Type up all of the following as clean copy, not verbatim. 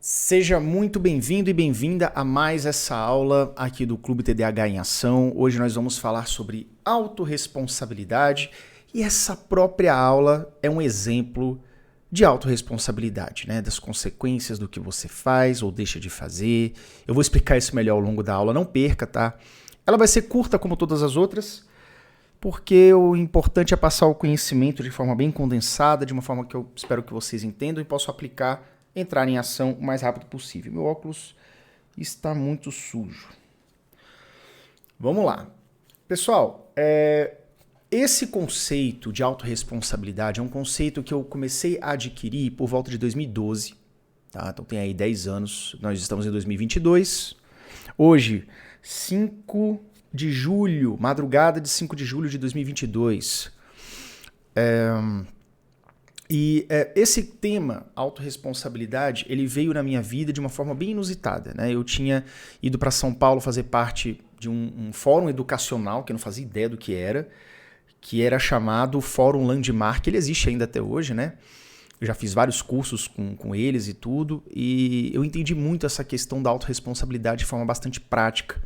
Seja muito bem-vindo e bem-vinda a mais essa aula aqui do Clube TDAH em Ação. Hoje nós vamos falar sobre autorresponsabilidade e essa própria aula é um exemplo de autorresponsabilidade, né? Das consequências do que você faz ou deixa de fazer. Eu vou explicar isso melhor ao longo da aula, não perca, tá? Ela vai ser curta como todas as outras, porque o importante é passar o conhecimento de forma bem condensada, de uma forma que eu espero que vocês entendam e possam aplicar, entrar em ação o mais rápido possível. Meu óculos está muito sujo. Vamos lá. Pessoal, esse conceito de autorresponsabilidade é um conceito que eu comecei a adquirir por volta de 2012. Tá? Então tem aí 10 anos, nós estamos em 2022. Hoje, 5 de julho, madrugada de 5 de julho de 2022. Esse tema, autorresponsabilidade, ele veio na minha vida de uma forma bem inusitada, né? Eu tinha ido para São Paulo fazer parte de um fórum educacional, que eu não fazia ideia do que era chamado Fórum Landmark. Ele existe ainda até hoje, né? Eu já fiz vários cursos com eles e tudo, e eu entendi muito essa questão da autorresponsabilidade de forma bastante prática,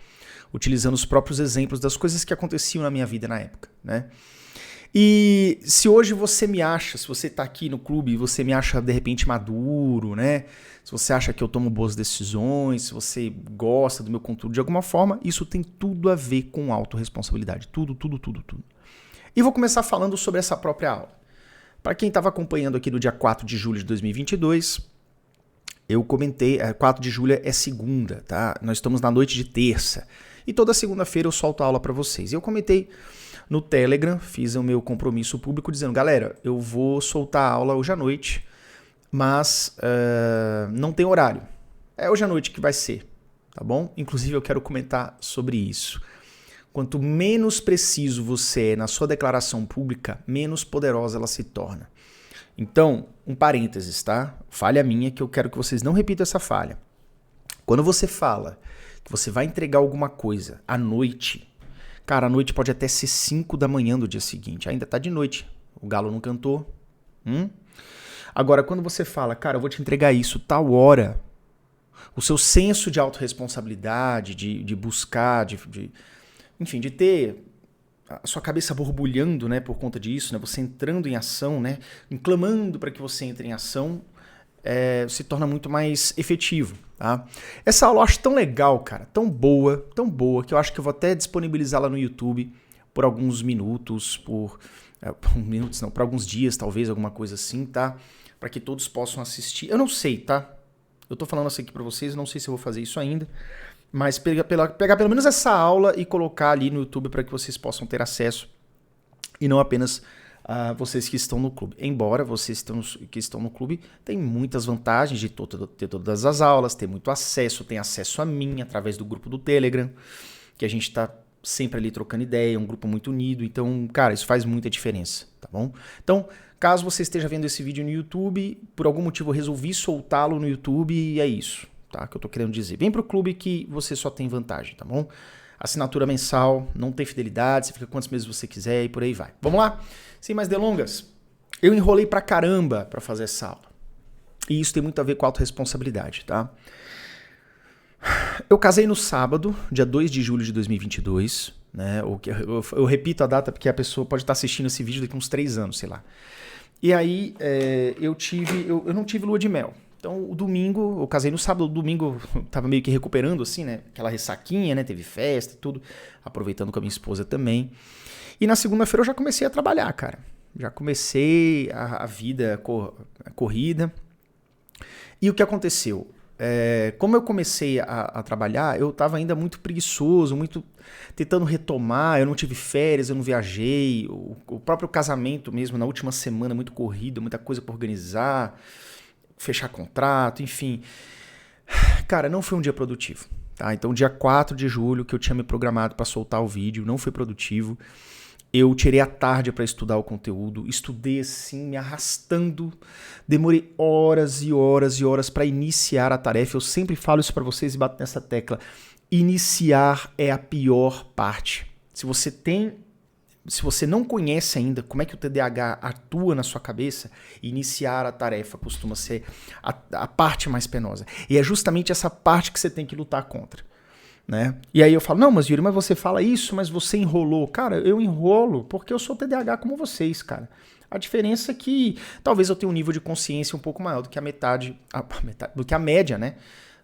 utilizando os próprios exemplos das coisas que aconteciam na minha vida na época, né? E se hoje você me acha, se você está aqui no clube e você me acha de repente maduro, né? Se você acha que eu tomo boas decisões, se você gosta do meu conteúdo de alguma forma, isso tem tudo a ver com autorresponsabilidade. Tudo. E vou começar falando sobre essa própria aula. Para quem estava acompanhando aqui no dia 4 de julho de 2022, eu comentei, 4 de julho é segunda, tá? Nós estamos na noite de terça. E toda segunda-feira eu solto a aula para vocês. E eu comentei no Telegram, fiz o meu compromisso público dizendo, galera, eu vou soltar a aula hoje à noite, mas não tem horário. É hoje à noite que vai ser, tá bom? Inclusive eu quero comentar sobre isso. Quanto menos preciso você é na sua declaração pública, menos poderosa ela se torna. Então, um parênteses, tá? Falha minha que eu quero que vocês não repitam essa falha. Quando você fala que você vai entregar alguma coisa à noite, cara, a noite pode até ser 5 da manhã do dia seguinte. Ainda tá de noite. O galo não cantou. Agora, quando você fala, cara, eu vou te entregar isso tal hora, o seu senso de autorresponsabilidade, de buscar, enfim, de ter a sua cabeça borbulhando, né, por conta disso, né, você entrando em ação, né, clamando para que você entre em ação, se torna muito mais efetivo. Tá? Essa aula eu acho tão legal, cara, tão boa, que eu acho que eu vou até disponibilizá-la no YouTube por alguns minutos, por alguns dias, talvez, alguma coisa assim, tá? Para que todos possam assistir. Eu não sei, tá? Eu tô falando assim aqui para vocês, eu não sei se eu vou fazer isso ainda, mas pegar pelo menos essa aula e colocar ali no YouTube para que vocês possam ter acesso e não apenas vocês que estão no clube. Embora vocês que estão no clube têm muitas vantagens de ter todas as aulas, ter muito acesso, tem acesso a mim através do grupo do Telegram, que a gente está sempre ali trocando ideia, é um grupo muito unido, então, cara, isso faz muita diferença, tá bom? Então, caso você esteja vendo esse vídeo no YouTube, por algum motivo eu resolvi soltá-lo no YouTube e é isso, tá? Que eu tô querendo dizer. Vem pro clube que você só tem vantagem, tá bom? Assinatura mensal, não tem fidelidade, você fica quantos meses você quiser e por aí vai. Vamos lá? Sem mais delongas, eu enrolei pra caramba pra fazer essa aula. E isso tem muito a ver com autorresponsabilidade, tá? Eu casei no sábado, dia 2 de julho de 2022, né? Eu repito a data porque a pessoa pode estar assistindo esse vídeo daqui uns 3 anos, sei lá. E aí eu não tive lua de mel. Então, o domingo, eu casei no sábado, o domingo eu tava meio que recuperando, assim, né? Aquela ressaquinha, né? Teve festa e tudo, aproveitando com a minha esposa também. E na segunda-feira eu já comecei a trabalhar, cara. Já comecei a vida corrida. E o que aconteceu? Como eu comecei a trabalhar, eu tava ainda muito preguiçoso, muito tentando retomar, eu não tive férias, eu não viajei. O próprio casamento mesmo, na última semana, muito corrido, muita coisa pra organizar, fechar contrato, enfim. Cara, não foi um dia produtivo, tá? Então, dia 4 de julho, que eu tinha me programado para soltar o vídeo, não foi produtivo. Eu tirei a tarde para estudar o conteúdo, estudei assim, me arrastando, demorei horas e horas e horas para iniciar a tarefa. Eu sempre falo isso para vocês e bato nessa tecla. Iniciar é a pior parte. Se você tem se você não conhece ainda como é que o TDAH atua na sua cabeça, iniciar a tarefa costuma ser a parte mais penosa. E é justamente essa parte que você tem que lutar contra. Né? E aí eu falo, não, mas Yuri, mas você fala isso, mas você enrolou. Cara, eu enrolo porque eu sou TDAH como vocês, cara. A diferença é que talvez eu tenha um nível de consciência um pouco maior do que do que a média, né,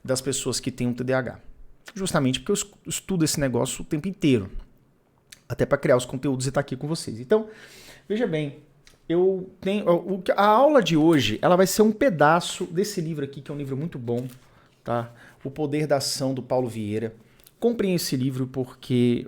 das pessoas que têm um TDAH. Justamente porque eu estudo esse negócio o tempo inteiro. Até para criar os conteúdos e estar aqui com vocês. Então, veja bem, a aula de hoje, ela vai ser um pedaço desse livro aqui, que é um livro muito bom, tá? O Poder da Ação, do Paulo Vieira. Comprem esse livro porque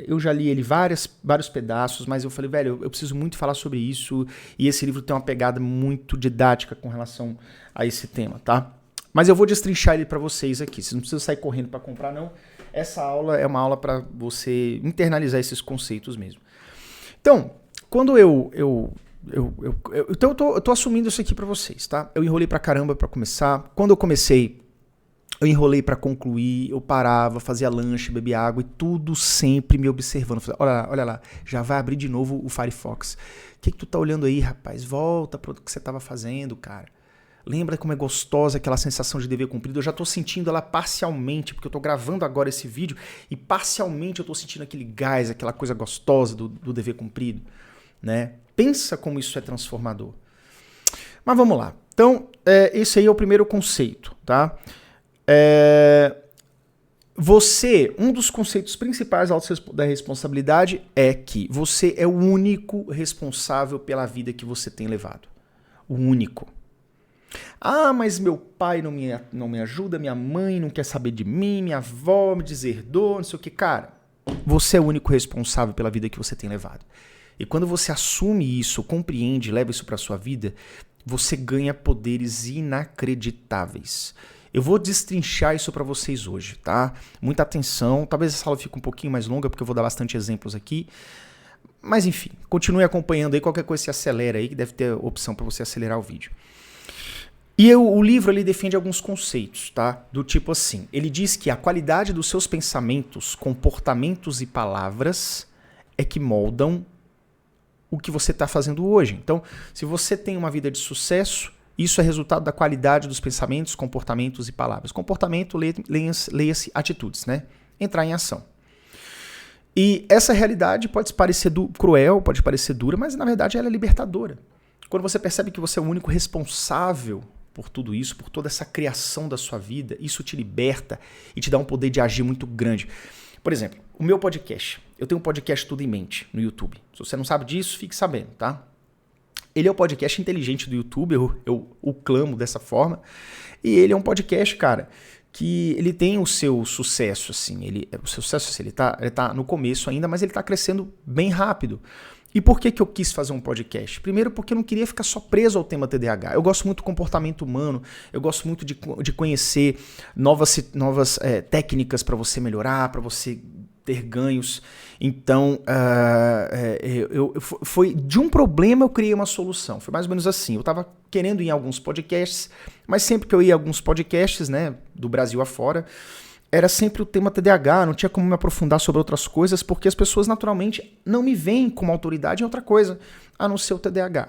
eu já li ele vários pedaços, mas eu falei, velho, eu preciso muito falar sobre isso, e esse livro tem uma pegada muito didática com relação a esse tema, tá? Mas eu vou destrinchar ele para vocês aqui, vocês não precisam sair correndo para comprar, não. Essa aula é uma aula para você internalizar esses conceitos mesmo. Então, quando eu tô assumindo isso aqui para vocês, tá? Eu enrolei pra caramba para começar. Quando eu comecei, eu enrolei para concluir, eu parava, fazia lanche, bebia água e tudo sempre me observando. Olha lá, já vai abrir de novo o Firefox. O que tu tá olhando aí, rapaz? Volta pro que você tava fazendo, cara. Lembra como é gostosa aquela sensação de dever cumprido? Eu já tô sentindo ela parcialmente, porque eu tô gravando agora esse vídeo e parcialmente eu tô sentindo aquele gás, aquela coisa gostosa do dever cumprido, né? Pensa como isso é transformador. Mas vamos lá. Então, esse aí é o primeiro conceito, tá? Um dos conceitos principais da responsabilidade é que você é o único responsável pela vida que você tem levado. O único. Ah, mas meu pai não me ajuda, minha mãe não quer saber de mim, minha avó me deserdou, não sei o que. Cara, você é o único responsável pela vida que você tem levado. E quando você assume isso, compreende, leva isso para sua vida, você ganha poderes inacreditáveis. Eu vou destrinchar isso para vocês hoje, tá? Muita atenção. Talvez essa aula fique um pouquinho mais longa, porque eu vou dar bastante exemplos aqui. Mas enfim, continue acompanhando aí. Qualquer coisa se acelera aí, que deve ter opção para você acelerar o vídeo. E o livro ele defende alguns conceitos, tá? Do tipo assim, ele diz que a qualidade dos seus pensamentos, comportamentos e palavras é que moldam o que você está fazendo hoje. Então, se você tem uma vida de sucesso, isso é resultado da qualidade dos pensamentos, comportamentos e palavras. Comportamento, leia-se atitudes, né? Entrar em ação. E essa realidade pode parecer cruel, pode parecer dura, mas na verdade ela é libertadora. Quando você percebe que você é o único responsável por tudo isso, por toda essa criação da sua vida, isso te liberta e te dá um poder de agir muito grande. Por exemplo, o meu podcast. Eu tenho um podcast Tudo em Mente no YouTube. Se você não sabe disso, fique sabendo, tá? Ele é o podcast inteligente do YouTube, eu o clamo dessa forma. E ele é um podcast, cara, que ele tem o seu sucesso, assim. O seu sucesso, assim, ele tá no começo ainda, mas ele tá crescendo bem rápido. E por que eu quis fazer um podcast? Primeiro porque eu não queria ficar só preso ao tema TDAH. Eu gosto muito do comportamento humano, eu gosto muito de conhecer novas técnicas para você melhorar, para você ter ganhos. Então, foi de um problema eu criei uma solução. Foi mais ou menos assim. Eu estava querendo ir em alguns podcasts, mas sempre que eu ia em alguns podcasts, né, do Brasil afora, era sempre o tema TDAH, não tinha como me aprofundar sobre outras coisas, porque as pessoas naturalmente não me veem como autoridade em outra coisa, a não ser o TDAH,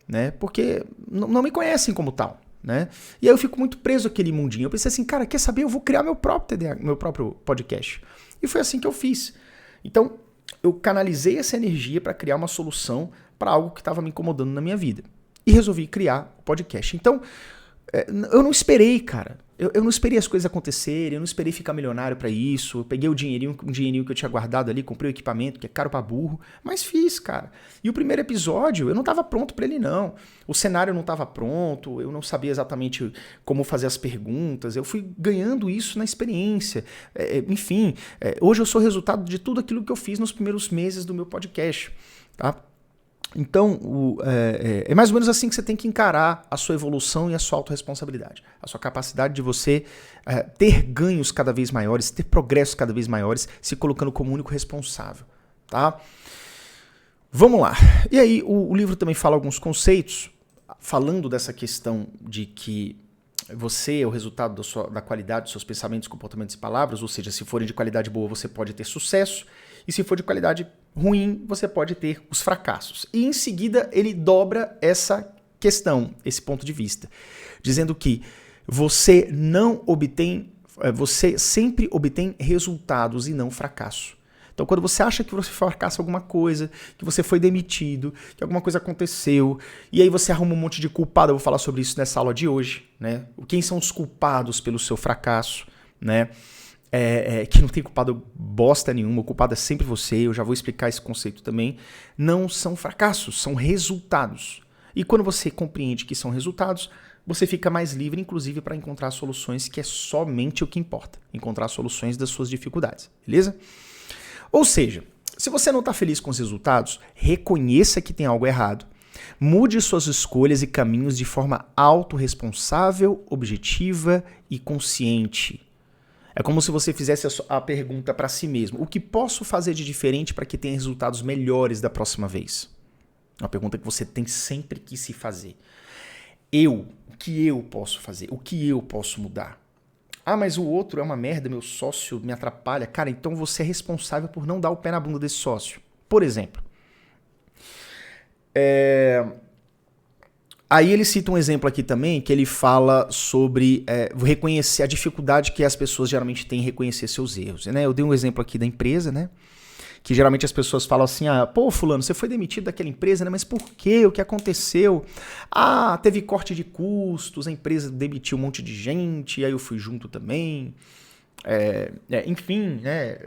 né? Porque não me conhecem como tal, né? E aí eu fico muito preso àquele mundinho. Eu pensei assim, cara, quer saber? Eu vou criar meu próprio TDAH, meu próprio podcast. E foi assim que eu fiz. Então, eu canalizei essa energia para criar uma solução para algo que estava me incomodando na minha vida. E resolvi criar o podcast. Então, eu não esperei, cara. Eu não esperei as coisas acontecerem, eu não esperei ficar milionário pra isso. Eu peguei um dinheirinho que eu tinha guardado ali, comprei o equipamento, que é caro pra burro, mas fiz, cara. E o primeiro episódio, eu não tava pronto pra ele, não. O cenário não tava pronto, eu não sabia exatamente como fazer as perguntas, eu fui ganhando isso na experiência. Enfim, hoje eu sou resultado de tudo aquilo que eu fiz nos primeiros meses do meu podcast, tá? Então, é mais ou menos assim que você tem que encarar a sua evolução e a sua autorresponsabilidade. A sua capacidade de você ter ganhos cada vez maiores, ter progressos cada vez maiores, se colocando como único responsável. Tá? Vamos lá. E aí, o livro também fala alguns conceitos, falando dessa questão de que você é o resultado da qualidade dos seus pensamentos, comportamentos e palavras, ou seja, se forem de qualidade boa, você pode ter sucesso, e se for de qualidade ruim, você pode ter os fracassos. E em seguida ele dobra essa questão, esse ponto de vista, dizendo que você sempre obtém resultados e não fracasso. Então, quando você acha que você fracassa alguma coisa, que você foi demitido, que alguma coisa aconteceu, e aí você arruma um monte de culpado, eu vou falar sobre isso nessa aula de hoje, né? Quem são os culpados pelo seu fracasso, né? Que não tem culpado bosta nenhuma, o culpado é sempre você, eu já vou explicar esse conceito também. Não são fracassos, são resultados. E quando você compreende que são resultados, você fica mais livre, inclusive, para encontrar soluções, que é somente o que importa. Encontrar soluções das suas dificuldades, beleza? Ou seja, se você não está feliz com os resultados, reconheça que tem algo errado. Mude suas escolhas e caminhos de forma autorresponsável, objetiva e consciente. É como se você fizesse a pergunta para si mesmo: o que posso fazer de diferente para que tenha resultados melhores da próxima vez? Uma pergunta que você tem sempre que se fazer. O que eu posso fazer? O que eu posso mudar? Ah, mas o outro é uma merda, meu sócio me atrapalha. Cara, então você é responsável por não dar o pé na bunda desse sócio. Por exemplo, aí ele cita um exemplo aqui também, que ele fala sobre reconhecer a dificuldade que as pessoas geralmente têm em reconhecer seus erros. Né? Eu dei um exemplo aqui da empresa, né? Que geralmente as pessoas falam assim, pô, fulano, você foi demitido daquela empresa, né? Mas por quê? O que aconteceu? Ah, teve corte de custos, a empresa demitiu um monte de gente, e aí eu fui junto também. Enfim, né?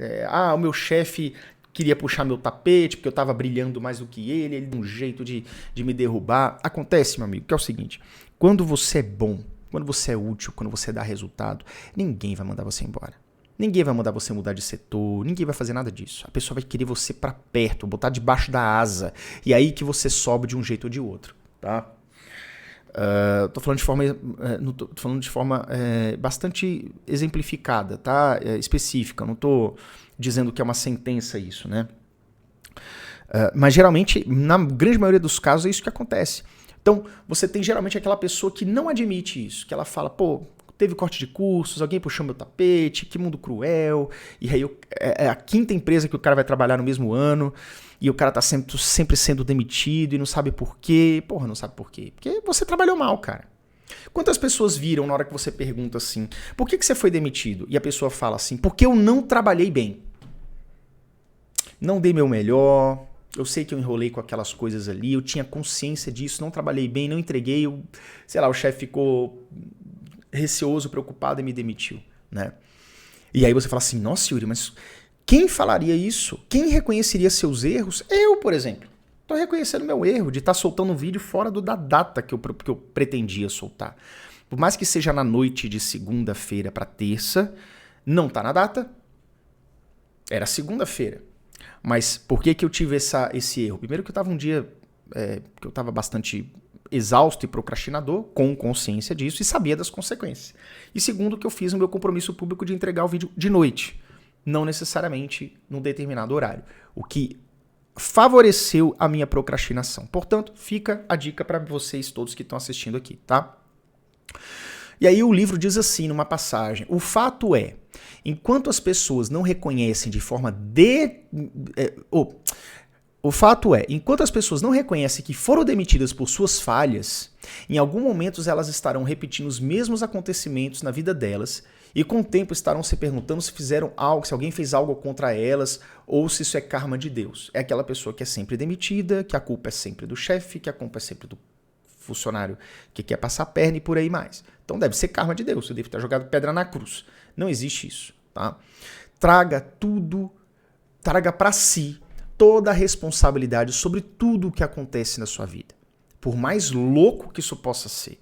O meu chefe queria puxar meu tapete, porque eu tava brilhando mais do que ele deu um jeito de me derrubar. Acontece, meu amigo, que é o seguinte, quando você é bom, quando você é útil, quando você dá resultado, ninguém vai mandar você embora. Ninguém vai mandar você mudar de setor, ninguém vai fazer nada disso. A pessoa vai querer você pra perto, botar debaixo da asa. E aí que você sobe de um jeito ou de outro, tá? Tô falando de forma bastante exemplificada, tá? Específica. Não tô dizendo que é uma sentença isso, né? Mas geralmente, na grande maioria dos casos, é isso que acontece. Então, você tem geralmente aquela pessoa que não admite isso, que ela fala, pô, teve corte de custos, alguém puxou meu tapete, que mundo cruel, e aí é a quinta empresa que o cara vai trabalhar no mesmo ano, e o cara tá sempre sendo demitido e não sabe por quê. Porra, não sabe por quê? Porque você trabalhou mal, cara. Quantas pessoas viram na hora que você pergunta assim, por que você foi demitido? E a pessoa fala assim, porque eu não trabalhei bem. Não dei meu melhor, eu sei que eu enrolei com aquelas coisas ali, eu tinha consciência disso, não trabalhei bem, não entreguei, o chefe ficou receoso, preocupado e me demitiu, né? E aí você fala assim, nossa, Yuri, mas quem falaria isso? Quem reconheceria seus erros? Eu, por exemplo. Tô reconhecendo meu erro de estar soltando um vídeo fora da data que eu pretendia soltar. Por mais que seja na noite de segunda-feira para terça, não tá na data. Era segunda-feira. Mas por que eu tive esse erro? Primeiro que eu tava um dia que eu tava bastante exausto e procrastinador, com consciência disso e sabia das consequências. E segundo, que eu fiz o meu compromisso público de entregar o vídeo de noite, não necessariamente num determinado horário, o que favoreceu a minha procrastinação. Portanto, fica a dica para vocês todos que estão assistindo aqui, tá? E aí o livro diz assim, numa passagem, o fato é, enquanto as pessoas não reconhecem de forma O fato é, enquanto as pessoas não reconhecem que foram demitidas por suas falhas, em algum momento elas estarão repetindo os mesmos acontecimentos na vida delas e com o tempo estarão se perguntando se fizeram algo, se alguém fez algo contra elas ou se isso é karma de Deus. É aquela pessoa que é sempre demitida, que a culpa é sempre do chefe, que a culpa é sempre do funcionário que quer passar a perna e por aí mais. Então deve ser karma de Deus, eu devo ter jogado pedra na cruz. Não existe isso, tá? Traga para si toda a responsabilidade sobre tudo o que acontece na sua vida. Por mais louco que isso possa ser,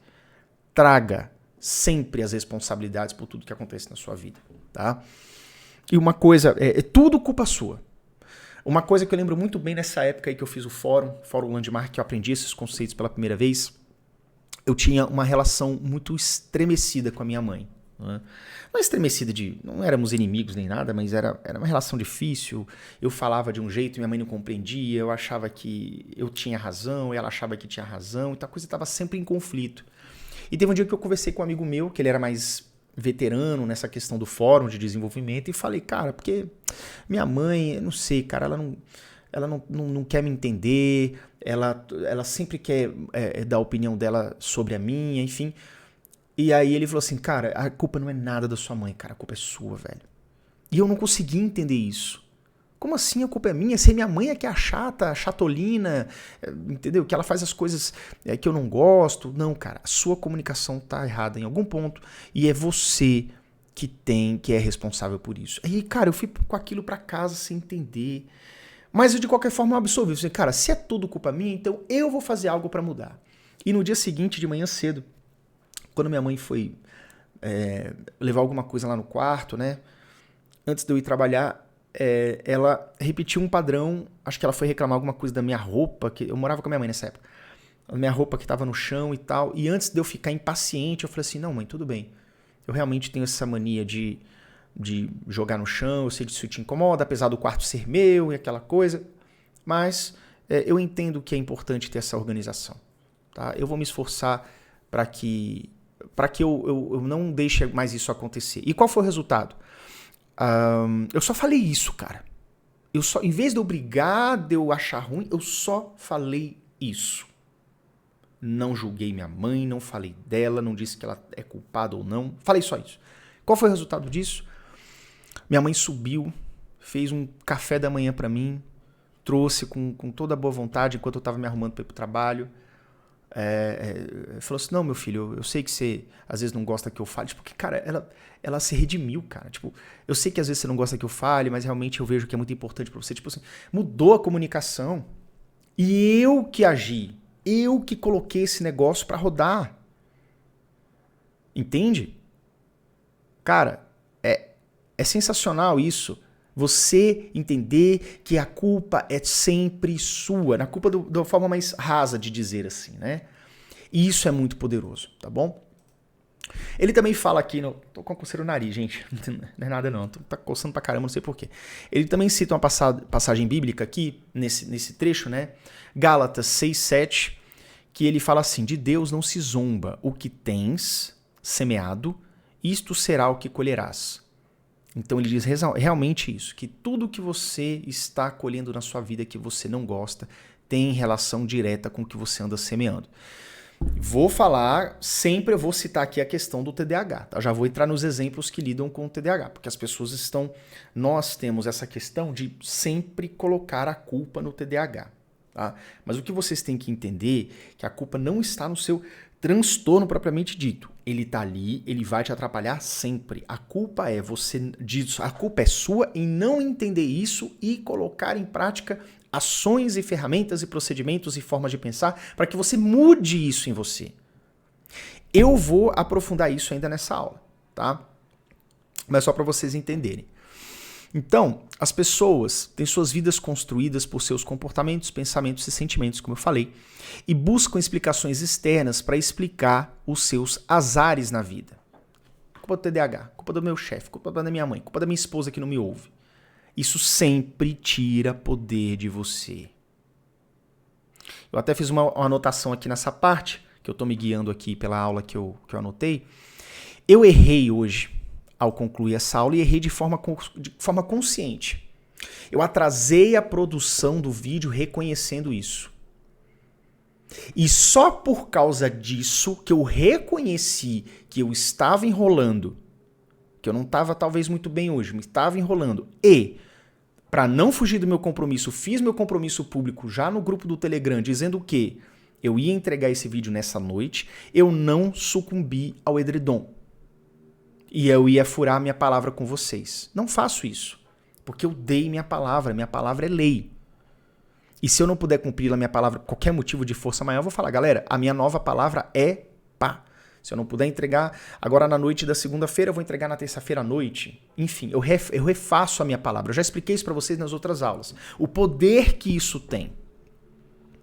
traga sempre as responsabilidades por tudo que acontece na sua vida, tá? E uma coisa, é tudo culpa sua. Uma coisa que eu lembro muito bem nessa época aí que eu fiz o Fórum Landmark, que eu aprendi esses conceitos pela primeira vez, eu tinha uma relação muito estremecida com a minha mãe. Não estremecida não éramos inimigos nem nada, mas era uma relação difícil. Eu falava de um jeito, minha mãe não compreendia, eu achava que eu tinha razão, ela achava que tinha razão, então a coisa estava sempre em conflito. E teve um dia que eu conversei com um amigo meu, que ele era mais veterano nessa questão do fórum de desenvolvimento, e falei, cara, porque minha mãe, eu não sei, cara, não quer me entender, ela sempre quer dar a opinião dela sobre a minha, enfim. E aí ele falou assim, cara, a culpa não é nada da sua mãe, cara, a culpa é sua, velho. E eu não consegui entender isso. Como assim a culpa é minha? Se minha mãe é que é a chata, a chatolina, entendeu? Que ela faz as coisas que eu não gosto. Não, cara, a sua comunicação tá errada em algum ponto e é você que é responsável por isso. Aí, cara, eu fui com aquilo pra casa sem entender. Mas eu, de qualquer forma, eu absorvi. Eu falei, cara, se é tudo culpa minha, então eu vou fazer algo pra mudar. E no dia seguinte, de manhã cedo, quando minha mãe foi levar alguma coisa lá no quarto, né? Antes de eu ir trabalhar, ela repetiu um padrão. Acho que ela foi reclamar alguma coisa da minha roupa, que eu morava com a minha mãe nessa época. A minha roupa que estava no chão e tal. E antes de eu ficar impaciente, eu falei assim, não, mãe, tudo bem. Eu realmente tenho essa mania de jogar no chão, eu sei que isso te incomoda, apesar do quarto ser meu e aquela coisa. Mas eu entendo que é importante ter essa organização. Tá? Eu vou me esforçar para que eu não deixe mais isso acontecer. E qual foi o resultado? Eu só falei isso, cara. Em vez de eu brigar, de eu achar ruim, eu só falei isso. Não julguei minha mãe, não falei dela, não disse que ela é culpada ou não. Falei só isso. Qual foi o resultado disso? Minha mãe subiu, fez um café da manhã pra mim, trouxe com toda a boa vontade enquanto eu tava me arrumando pra ir pro trabalho. Falou assim, não, meu filho, eu sei que você às vezes não gosta que eu fale, porque, cara, ela se redimiu, cara, tipo, eu sei que às vezes você não gosta que eu fale, mas realmente eu vejo que é muito importante pra você, tipo assim, mudou a comunicação, e eu que agi, eu que coloquei esse negócio pra rodar, entende? Cara, é sensacional isso. Você entender que a culpa é sempre sua. Na culpa da forma mais rasa de dizer assim, né? E isso é muito poderoso, tá bom? Ele também fala aqui, tô com a coceira no nariz, gente. Não é nada não, tá coçando pra caramba, não sei porquê. Ele também cita uma passagem bíblica aqui, nesse trecho, né? Gálatas 6:7, que ele fala assim, de Deus não se zomba, o que tens semeado, isto será o que colherás. Então ele diz realmente isso, que tudo que você está colhendo na sua vida que você não gosta tem relação direta com o que você anda semeando. Vou falar, sempre eu vou citar aqui a questão do TDAH, tá? Já vou entrar nos exemplos que lidam com o TDAH, porque as pessoas nós temos essa questão de sempre colocar a culpa no TDAH, tá? Mas o que vocês têm que entender é que a culpa não está no seu transtorno propriamente dito. Ele tá ali, ele vai te atrapalhar sempre. A culpa a culpa é sua em não entender isso e colocar em prática ações e ferramentas e procedimentos e formas de pensar para que você mude isso em você. Eu vou aprofundar isso ainda nessa aula, tá? Mas só para vocês entenderem. Então, as pessoas têm suas vidas construídas por seus comportamentos, pensamentos e sentimentos, como eu falei, e buscam explicações externas para explicar os seus azares na vida. Culpa do TDAH, culpa do meu chefe, culpa da minha mãe, culpa da minha esposa que não me ouve. Isso sempre tira poder de você. Eu até fiz uma anotação aqui nessa parte, que eu estou me guiando aqui pela aula que eu anotei. Eu errei hoje ao concluir essa aula e errei de forma consciente. Eu atrasei a produção do vídeo reconhecendo isso. E só por causa disso que eu reconheci que eu estava enrolando, que eu não estava talvez muito bem hoje, mas estava enrolando. E, para não fugir do meu compromisso, fiz meu compromisso público já no grupo do Telegram, dizendo que eu ia entregar esse vídeo nessa noite, eu não sucumbi ao edredom. E eu ia furar minha palavra com vocês. Não faço isso, porque eu dei minha palavra é lei. E se eu não puder cumprir a minha palavra por qualquer motivo de força maior, eu vou falar, galera, a minha nova palavra é pá. Se eu não puder entregar agora na noite da segunda-feira, eu vou entregar na terça-feira à noite. Enfim, eu refaço a minha palavra. Eu já expliquei isso para vocês nas outras aulas. O poder que isso tem.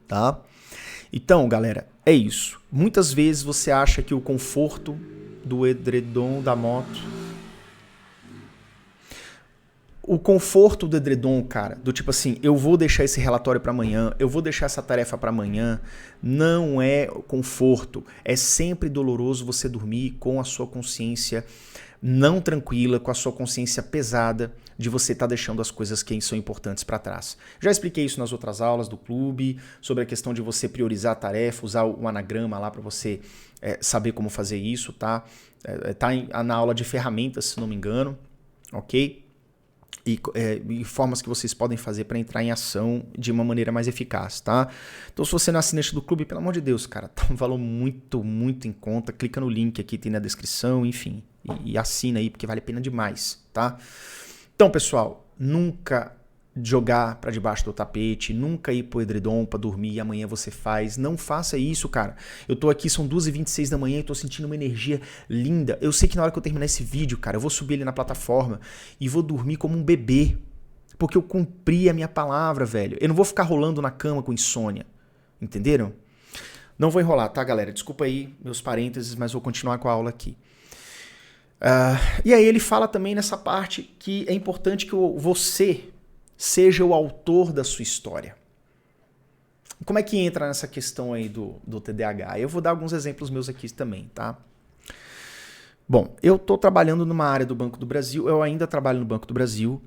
Tá? Então, galera, é isso. Muitas vezes você acha que o conforto do edredom da moto... O conforto do edredom, cara, do tipo assim, eu vou deixar esse relatório para amanhã, eu vou deixar essa tarefa para amanhã, não é conforto. É sempre doloroso você dormir com a sua consciência não tranquila, com a sua consciência pesada de você estar deixando as coisas que são importantes para trás. Já expliquei isso nas outras aulas do clube, sobre a questão de você priorizar a tarefa, usar o anagrama lá para você saber como fazer isso, tá? Tá na aula de ferramentas, se não me engano, ok? E formas que vocês podem fazer para entrar em ação de uma maneira mais eficaz, tá? Então, se você não é assinante do clube, pelo amor de Deus, cara, tá um valor muito, muito em conta. Clica no link aqui, tem na descrição, enfim, e assina aí, porque vale a pena demais, tá? Então, pessoal, nunca jogar para debaixo do tapete, nunca ir pro edredom para dormir e amanhã você faz. Não faça isso, cara. Eu tô aqui, são 2h26 da manhã e tô sentindo uma energia linda. Eu sei que na hora que eu terminar esse vídeo, cara, eu vou subir ele na plataforma e vou dormir como um bebê. Porque eu cumpri a minha palavra, velho. Eu não vou ficar rolando na cama com insônia. Entenderam? Não vou enrolar, tá, galera? Desculpa aí meus parênteses, mas vou continuar com a aula aqui. E aí ele fala também nessa parte que é importante que você seja o autor da sua história. Como é que entra nessa questão aí do TDAH? Eu vou dar alguns exemplos meus aqui também, tá? Bom, eu estou trabalhando numa área do Banco do Brasil, eu ainda trabalho no Banco do Brasil.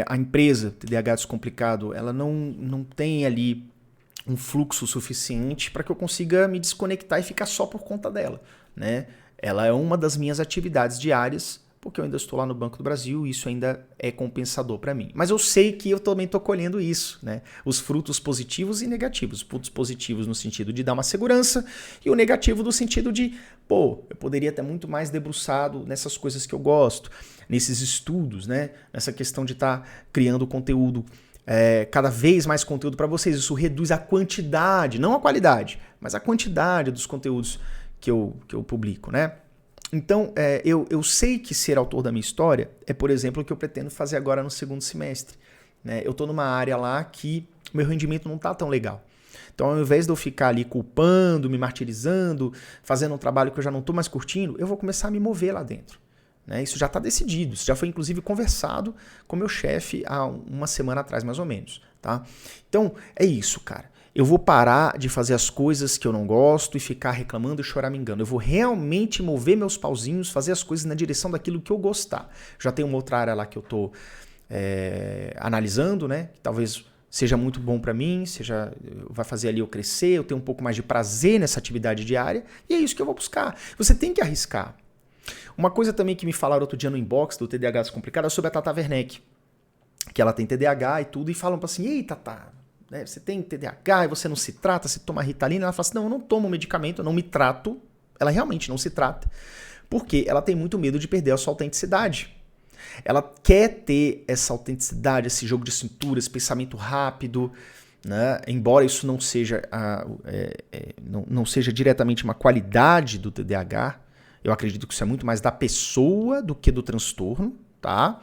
A empresa TDAH Descomplicado, ela não tem ali um fluxo suficiente para que eu consiga me desconectar e ficar só por conta dela, né? Ela é uma das minhas atividades diárias, porque eu ainda estou lá no Banco do Brasil e isso ainda é compensador para mim. Mas eu sei que eu também estou colhendo isso, né? Os frutos positivos e negativos. Os frutos positivos no sentido de dar uma segurança e o negativo no sentido de, eu poderia estar muito mais debruçado nessas coisas que eu gosto, nesses estudos, né? Nessa questão de estar criando conteúdo, cada vez mais conteúdo para vocês. Isso reduz a quantidade, não a qualidade, mas a quantidade dos conteúdos que eu publico, né? Então, eu sei que ser autor da minha história é, por exemplo, o que eu pretendo fazer agora no segundo semestre, né? Eu estou numa área lá que meu rendimento não está tão legal. Então, ao invés de eu ficar ali culpando, me martirizando, fazendo um trabalho que eu já não estou mais curtindo, eu vou começar a me mover lá dentro, né? Isso já está decidido, isso já foi inclusive conversado com meu chefe há uma semana atrás, mais ou menos, tá? Então, é isso, cara. Eu vou parar de fazer as coisas que eu não gosto e ficar reclamando e choramingando. Eu vou realmente mover meus pauzinhos, fazer as coisas na direção daquilo que eu gostar. Já tem uma outra área lá que eu estou analisando, né? Que talvez seja muito bom para mim, vai fazer ali eu crescer, eu ter um pouco mais de prazer nessa atividade diária. E é isso que eu vou buscar. Você tem que arriscar. Uma coisa também que me falaram outro dia no inbox do TDAH Descomplicado é sobre a Tata Werneck. Que ela tem TDAH e tudo, e falam assim, ei, Tata, você tem TDAH e você não se trata, você toma Ritalina? Ela fala assim, não, eu não tomo medicamento, eu não me trato. Ela realmente não se trata, porque ela tem muito medo de perder a sua autenticidade. Ela quer ter essa autenticidade, esse jogo de cintura, esse pensamento rápido, né? Embora isso não seja, não seja diretamente uma qualidade do TDAH, eu acredito que isso é muito mais da pessoa do que do transtorno, tá?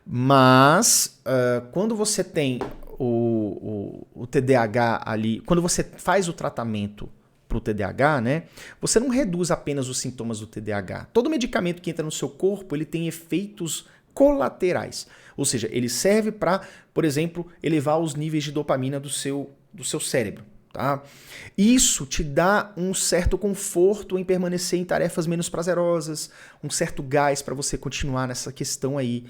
Mas quando você tem o TDAH ali, quando você faz o tratamento para o TDAH, né, você não reduz apenas os sintomas do TDAH. Todo medicamento que entra no seu corpo, ele tem efeitos colaterais. Ou seja, ele serve para, por exemplo, elevar os níveis de dopamina do seu cérebro. Tá? Isso te dá um certo conforto em permanecer em tarefas menos prazerosas, um certo gás para você continuar nessa questão aí,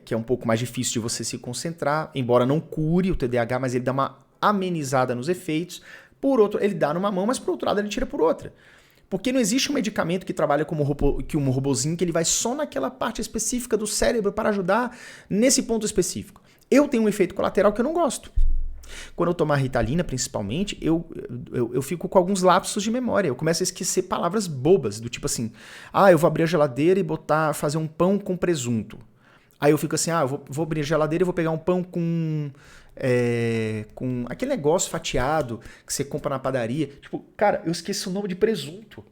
que é um pouco mais difícil de você se concentrar, embora não cure o TDAH, mas ele dá uma amenizada nos efeitos. Por outro, ele dá numa mão, mas por outro lado ele tira por outra. Porque não existe um medicamento que trabalha como um robozinho que ele vai só naquela parte específica do cérebro para ajudar nesse ponto específico. Eu tenho um efeito colateral que eu não gosto. Quando eu tomar Ritalina, principalmente, eu fico com alguns lapsos de memória. Eu começo a esquecer palavras bobas, do tipo assim, eu vou abrir a geladeira e fazer um pão com presunto. Aí eu fico assim, eu vou abrir a geladeira e vou pegar um pão com aquele negócio fatiado que você compra na padaria. Tipo, cara, eu esqueci o nome de presunto.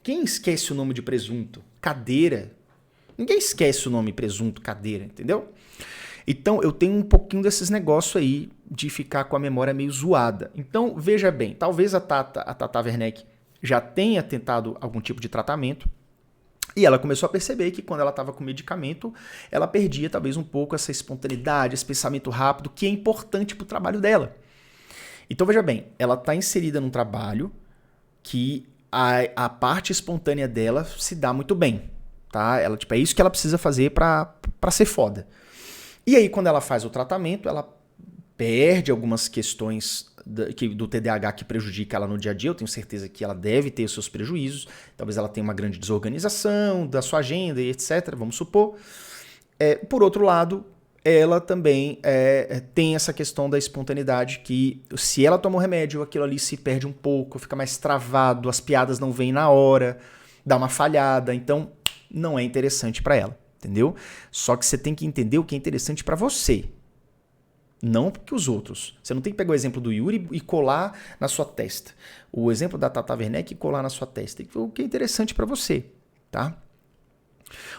Quem esquece o nome de presunto? Cadeira. Ninguém esquece o nome presunto, cadeira, entendeu? Então, eu tenho um pouquinho desses negócios aí de ficar com a memória meio zoada. Então, veja bem, talvez a Tata Werneck já tenha tentado algum tipo de tratamento. E ela começou a perceber que quando ela estava com medicamento, ela perdia talvez um pouco essa espontaneidade, esse pensamento rápido, que é importante para o trabalho dela. Então veja bem, ela está inserida num trabalho que a parte espontânea dela se dá muito bem. Tá? Ela, tipo, é isso que ela precisa fazer para ser foda. E aí quando ela faz o tratamento, ela perde algumas questões do TDAH que prejudica ela no dia a dia. Eu tenho certeza que ela deve ter os seus prejuízos. Talvez ela tenha uma grande desorganização da sua agenda e etc. Vamos supor. Por outro lado, ela também tem essa questão da espontaneidade que se ela toma um remédio, aquilo ali se perde um pouco, fica mais travado, as piadas não vêm na hora, dá uma falhada. Então, não é interessante para ela, entendeu? Só que você tem que entender o que é interessante para você. Não porque os outros. Você não tem que pegar o exemplo do Yuri e colar na sua testa. O exemplo da Tata Werneck e colar na sua testa. Tem que ver o que é interessante para você, tá?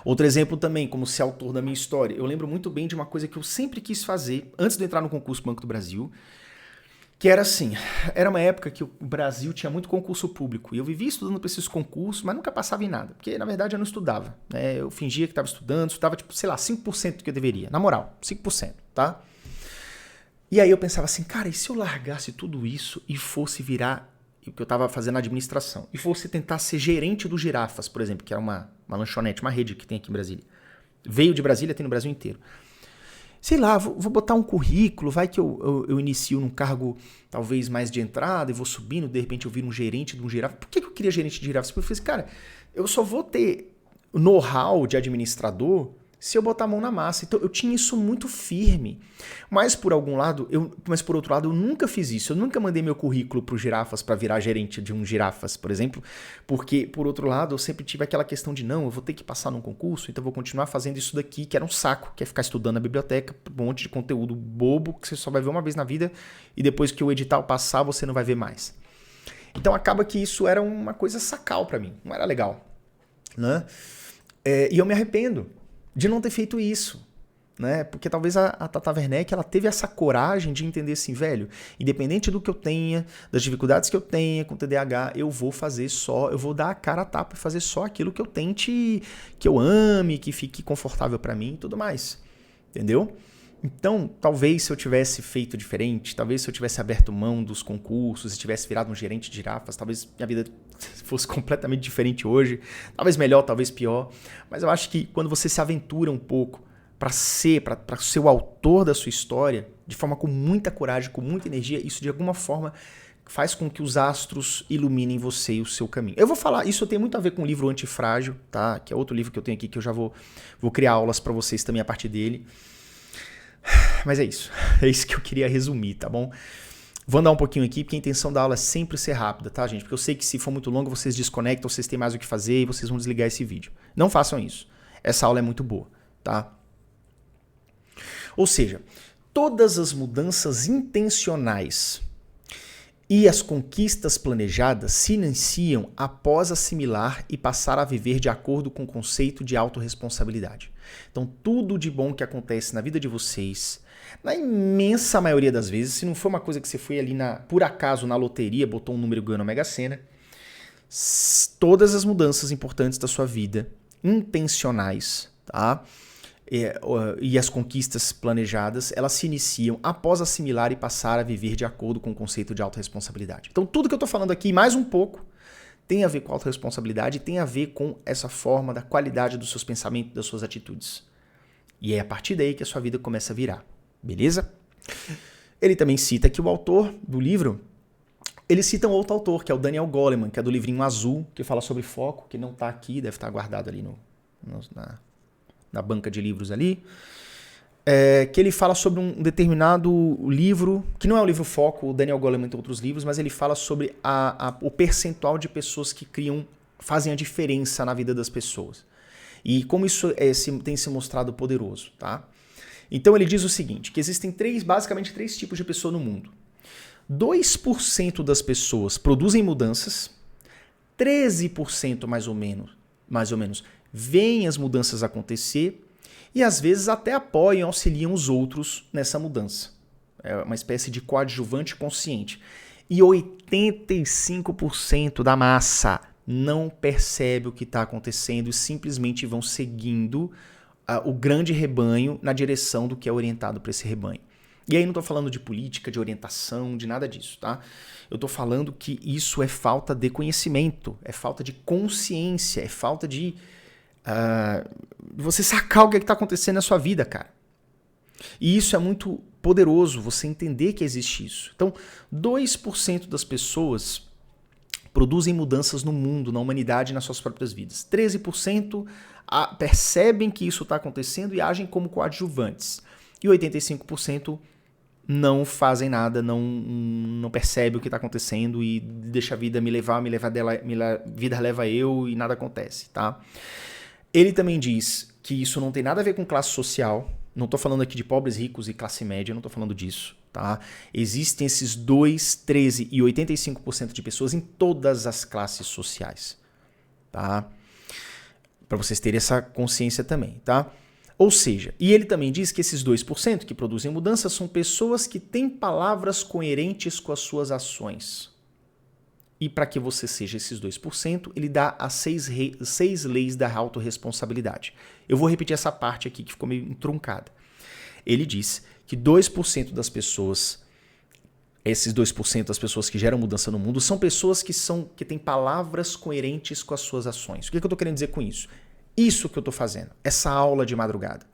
Outro exemplo também, como ser autor da minha história. Eu lembro muito bem de uma coisa que eu sempre quis fazer antes de entrar no concurso Banco do Brasil, que era assim, era uma época que o Brasil tinha muito concurso público e eu vivia estudando para esses concursos, mas nunca passava em nada, porque na verdade eu não estudava, né? Eu fingia que estava estudava tipo, sei lá, 5% do que eu deveria, na moral, 5%, tá? E aí eu pensava assim, cara, e se eu largasse tudo isso e fosse virar o que eu estava fazendo na administração, e fosse tentar ser gerente do Girafas, por exemplo, que é uma lanchonete, uma rede que tem aqui em Brasília. Veio de Brasília, tem no Brasil inteiro. Sei lá, vou botar um currículo, vai que eu inicio num cargo talvez mais de entrada e vou subindo, de repente eu viro um gerente de um Girafas. Por que eu queria gerente de Girafas? Porque eu falei assim, cara, eu só vou ter know-how de administrador se eu botar a mão na massa. Então eu tinha isso muito firme. Mas por outro lado, eu nunca fiz isso. Eu nunca mandei meu currículo pro Girafas para virar gerente de um Girafas, por exemplo, porque por outro lado, eu sempre tive aquela questão de não, eu vou ter que passar num concurso, então eu vou continuar fazendo isso daqui, que era um saco, que é ficar estudando na biblioteca, um monte de conteúdo bobo que você só vai ver uma vez na vida e depois que o edital passar, você não vai ver mais. Então acaba que isso era uma coisa sacal para mim, não era legal, né? E eu me arrependo de não ter feito isso, né? Porque talvez a Tata Werneck, ela teve essa coragem de entender assim, velho, independente do que eu tenha, das dificuldades que eu tenha com TDAH, eu vou dar a cara a tapa e fazer só aquilo que eu tente, que eu ame, que fique confortável pra mim e tudo mais, entendeu? Então, talvez se eu tivesse feito diferente, talvez se eu tivesse aberto mão dos concursos e tivesse virado um gerente de Girafas, talvez minha vida fosse completamente diferente hoje, talvez melhor, talvez pior, mas eu acho que quando você se aventura um pouco para ser o autor da sua história, de forma com muita coragem, com muita energia, isso de alguma forma faz com que os astros iluminem você e o seu caminho. Eu vou falar, isso tem muito a ver com o livro Antifrágil, tá? Que é outro livro que eu tenho aqui que eu já vou criar aulas para vocês também a partir dele. Mas é isso que eu queria resumir, tá bom? Vou andar um pouquinho aqui, porque a intenção da aula é sempre ser rápida, tá, gente? Porque eu sei que se for muito longo, vocês desconectam, vocês têm mais o que fazer e vocês vão desligar esse vídeo. Não façam isso. Essa aula é muito boa, tá? Ou seja, todas as mudanças intencionais e as conquistas planejadas se iniciam após assimilar e passar a viver de acordo com o conceito de autorresponsabilidade. Então, tudo de bom que acontece na vida de vocês, na imensa maioria das vezes, se não for uma coisa que você foi ali por acaso na loteria, botou um número e ganhou na Mega Sena, todas as mudanças importantes da sua vida, intencionais, tá? E as conquistas planejadas, elas se iniciam após assimilar e passar a viver de acordo com o conceito de autorresponsabilidade. Então, tudo que eu estou falando aqui, mais um pouco, tem a ver com autorresponsabilidade e tem a ver com essa forma da qualidade dos seus pensamentos, das suas atitudes. E é a partir daí que a sua vida começa a virar. Beleza? Ele também cita que o autor do livro, ele cita um outro autor, que é o Daniel Goleman, que é do livrinho azul, que fala sobre foco, que não está aqui, deve estar guardado ali na banca de livros ali, que ele fala sobre um determinado livro, que não é o livro foco, o Daniel Goleman tem outros livros, mas ele fala sobre o percentual de pessoas que fazem a diferença na vida das pessoas. E como isso tem se mostrado poderoso, tá? Então ele diz o seguinte, que existem basicamente três tipos de pessoa no mundo. 2% das pessoas produzem mudanças, 13% mais ou menos, veem as mudanças acontecer e às vezes até apoiam, auxiliam os outros nessa mudança. É uma espécie de coadjuvante consciente. E 85% da massa não percebe o que está acontecendo e simplesmente vão seguindo o grande rebanho na direção do que é orientado para esse rebanho. E aí não estou falando de política, de orientação, de nada disso, tá? Eu estou falando que isso é falta de conhecimento, é falta de consciência, é falta de você sacar o que está acontecendo na sua vida, cara. E isso é muito poderoso, você entender que existe isso. Então, 2% das pessoas produzem mudanças no mundo, na humanidade e nas suas próprias vidas. 13% percebem que isso está acontecendo e agem como coadjuvantes. E 85% não fazem nada, não percebem o que está acontecendo e deixa a vida me levar dela, a vida leva eu e nada acontece, tá? Ele também diz que isso não tem nada a ver com classe social. Não estou falando aqui de pobres, ricos e classe média, não estou falando disso, tá? Existem esses 2, 13 e 85% de pessoas em todas as classes sociais, tá? Para vocês terem essa consciência também, tá? Ou seja, e ele também diz que esses 2% que produzem mudanças são pessoas que têm palavras coerentes com as suas ações. E para que você seja esses 2%, ele dá as 6 leis da autorresponsabilidade. Eu vou repetir essa parte aqui que ficou meio entroncada. Ele diz que 2% das pessoas, esses 2% das pessoas que geram mudança no mundo, são pessoas que têm palavras coerentes com as suas ações. O que eu estou querendo dizer com isso? Isso que eu estou fazendo, essa aula de madrugada.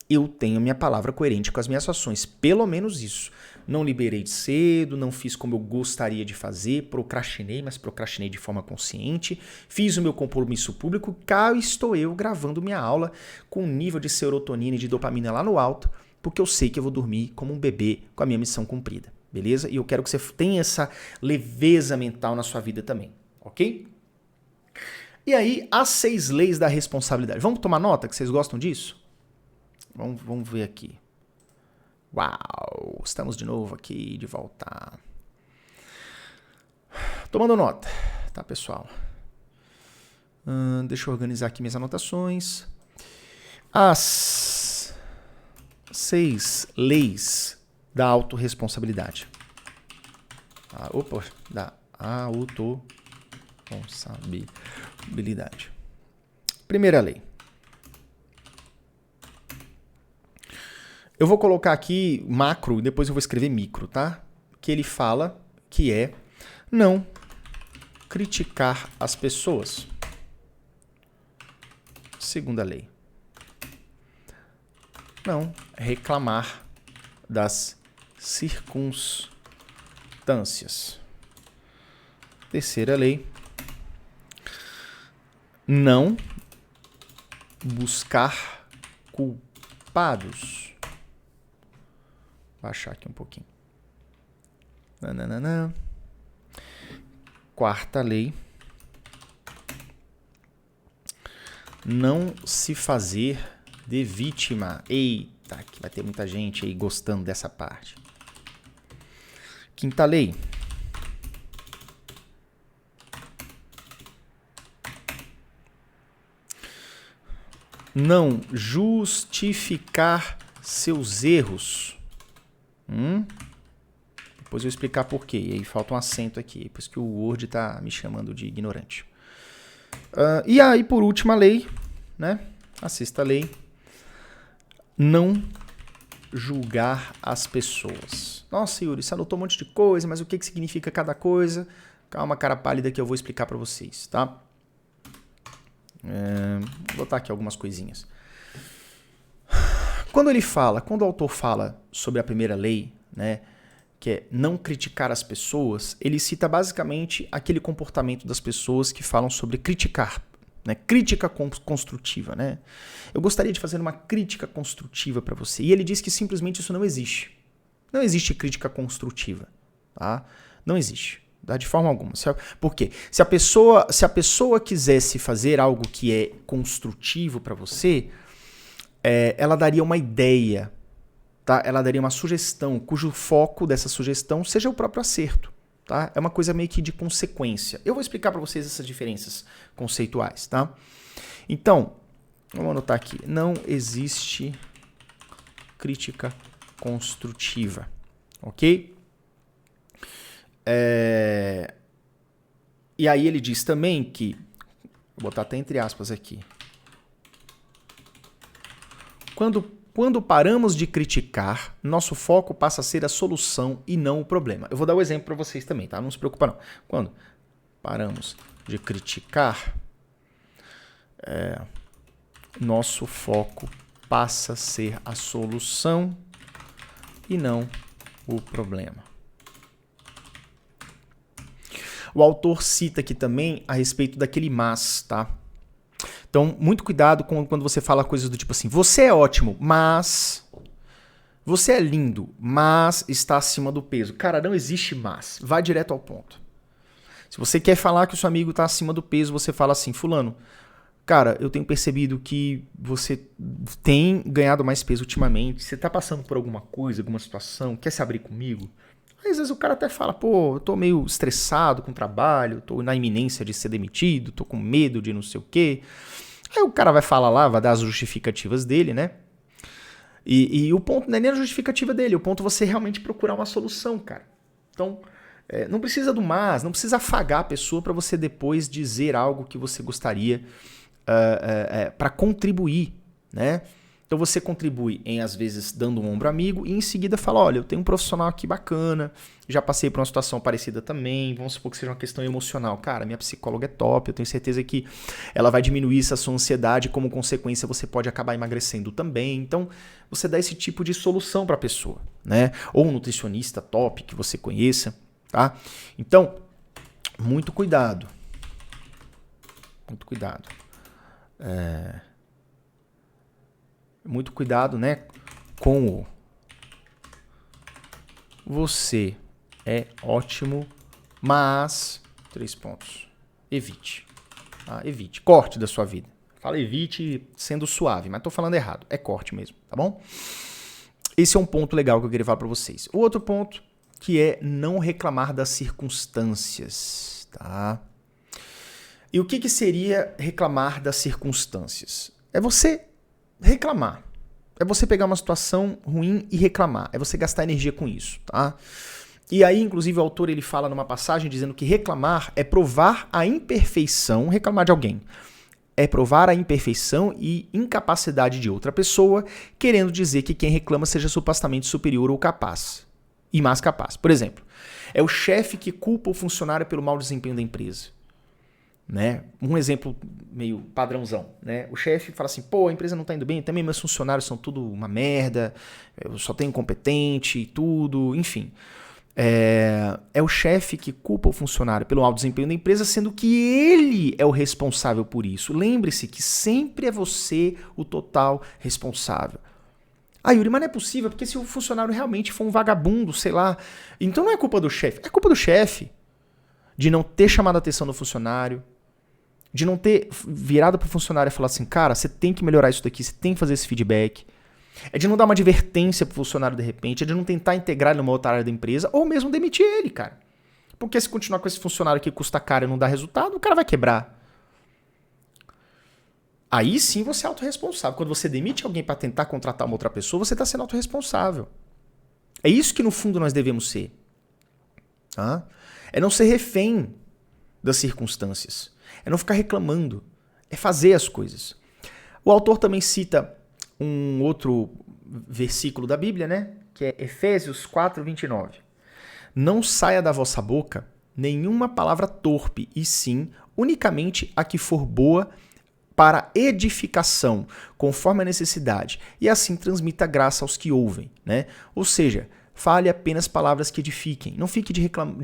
Eu tenho minha palavra coerente com as minhas ações, pelo menos isso. Não liberei cedo, não fiz como eu gostaria de fazer, procrastinei, mas procrastinei de forma consciente, fiz o meu compromisso público, cá estou eu gravando minha aula com um nível de serotonina e de dopamina lá no alto, porque eu sei que eu vou dormir como um bebê com a minha missão cumprida, beleza? E eu quero que você tenha essa leveza mental na sua vida também, ok? E aí, as 6 leis da responsabilidade. Vamos tomar nota, que vocês gostam disso? Vamos ver aqui. Uau, estamos de novo aqui, de volta. Tomando nota, tá, pessoal? Deixa eu organizar aqui minhas anotações. As 6 leis da autorresponsabilidade. Da autorresponsabilidade. Primeira lei. Eu vou colocar aqui macro e depois eu vou escrever micro, tá? Que ele fala que é não criticar as pessoas. Segunda lei. Não reclamar das circunstâncias. Terceira lei. Não buscar culpados. Vou baixar aqui um pouquinho. Nananana. Quarta lei. Não se fazer de vítima. Eita, que vai ter muita gente aí gostando dessa parte. Quinta lei. Não justificar seus erros. Depois eu vou explicar por quê. E aí falta um acento aqui, por isso que o Word está me chamando de ignorante. E aí, por última lei, né? A sexta lei. Não julgar as pessoas. Nossa, Yuri, você anotou um monte de coisa, mas o que significa cada coisa? Calma, cara pálida, que eu vou explicar para vocês, tá? Vou botar aqui algumas coisinhas. Quando o autor fala sobre a primeira lei, né, que é não criticar as pessoas, ele cita basicamente aquele comportamento das pessoas que falam sobre criticar, né, crítica construtiva, né? Eu gostaria de fazer uma crítica construtiva para você. E ele diz que simplesmente isso não existe. Não existe crítica construtiva, tá? Não existe. De forma alguma. Por quê? Se a pessoa quisesse fazer algo que é construtivo para você, ela daria uma ideia, tá? Ela daria uma sugestão, cujo foco dessa sugestão seja o próprio acerto. Tá? É uma coisa meio que de consequência. Eu vou explicar para vocês essas diferenças conceituais. Tá? Então, vamos anotar aqui. Não existe crítica construtiva. Ok? E aí ele diz também que, vou botar até entre aspas aqui, quando paramos de criticar, nosso foco passa a ser a solução e não o problema. Eu vou dar o exemplo para vocês também, tá? Não se preocupa não. Quando paramos de criticar, nosso foco passa a ser a solução e não o problema. O autor cita aqui também a respeito daquele mas, tá? Então, muito cuidado quando você fala coisas do tipo assim, você é ótimo, mas... Você é lindo, mas está acima do peso. Cara, não existe mas. Vai direto ao ponto. Se você quer falar que o seu amigo está acima do peso, você fala assim, fulano, cara, eu tenho percebido que você tem ganhado mais peso ultimamente, você está passando por alguma coisa, alguma situação, quer se abrir comigo? Às vezes o cara até fala, pô, eu tô meio estressado com o trabalho, tô na iminência de ser demitido, tô com medo de não sei o quê. Aí o cara vai falar lá, vai dar as justificativas dele, né? E o ponto não é nem a justificativa dele, o ponto é você realmente procurar uma solução, cara. Então, não precisa do mas, não precisa afagar a pessoa para você depois dizer algo que você gostaria para contribuir, né? Então você contribui em, às vezes, dando um ombro amigo e em seguida fala, olha, eu tenho um profissional aqui bacana, já passei por uma situação parecida também, vamos supor que seja uma questão emocional. Cara, minha psicóloga é top, eu tenho certeza que ela vai diminuir essa sua ansiedade e como consequência você pode acabar emagrecendo também. Então você dá esse tipo de solução para a pessoa, né? Ou um nutricionista top que você conheça, tá? Então, muito cuidado. Muito cuidado. Muito cuidado, né, com o você é ótimo, mas 3 pontos. Evite. Tá? Evite. Corte da sua vida. Fala evite sendo suave, mas tô falando errado. É corte mesmo, tá bom? Esse é um ponto legal que eu queria falar para vocês. O outro ponto que é não reclamar das circunstâncias, tá? E o que seria reclamar das circunstâncias? É você reclamar. É você pegar uma situação ruim e reclamar. É você gastar energia com isso, tá? E aí, inclusive, o autor ele fala numa passagem dizendo que reclamar é provar a imperfeição, reclamar de alguém, é provar a imperfeição e incapacidade de outra pessoa, querendo dizer que quem reclama seja supostamente superior ou capaz, e mais capaz. Por exemplo, é o chefe que culpa o funcionário pelo mau desempenho da empresa. Né? Um exemplo meio padrãozão, né? O chefe fala assim, pô, a empresa não tá indo bem, também meus funcionários são tudo uma merda, eu só tenho incompetente e tudo, enfim. É o chefe que culpa o funcionário pelo mau desempenho da empresa, sendo que ele é o responsável por isso. Lembre-se que sempre é você o total responsável. Ah, Yuri, mas não é possível, porque se o funcionário realmente for um vagabundo, sei lá, então não é culpa do chefe, é culpa do chefe de não ter chamado a atenção do funcionário, de não ter virado para o funcionário e falar assim, cara, você tem que melhorar isso daqui, você tem que fazer esse feedback. É de não dar uma advertência pro funcionário de repente, é de não tentar integrar ele numa outra área da empresa, ou mesmo demitir ele, cara. Porque se continuar com esse funcionário que custa caro e não dá resultado, o cara vai quebrar. Aí sim você é autorresponsável. Quando você demite alguém para tentar contratar uma outra pessoa, você está sendo autorresponsável. É isso que no fundo nós devemos ser. Tá? É não ser refém das circunstâncias. É não ficar reclamando. É fazer as coisas. O autor também cita um outro versículo da Bíblia, né? Que é Efésios 4:29. Não saia da vossa boca nenhuma palavra torpe, e sim unicamente a que for boa para edificação, conforme a necessidade, e assim transmita graça aos que ouvem, né? Ou seja, fale apenas palavras que edifiquem. Não fique de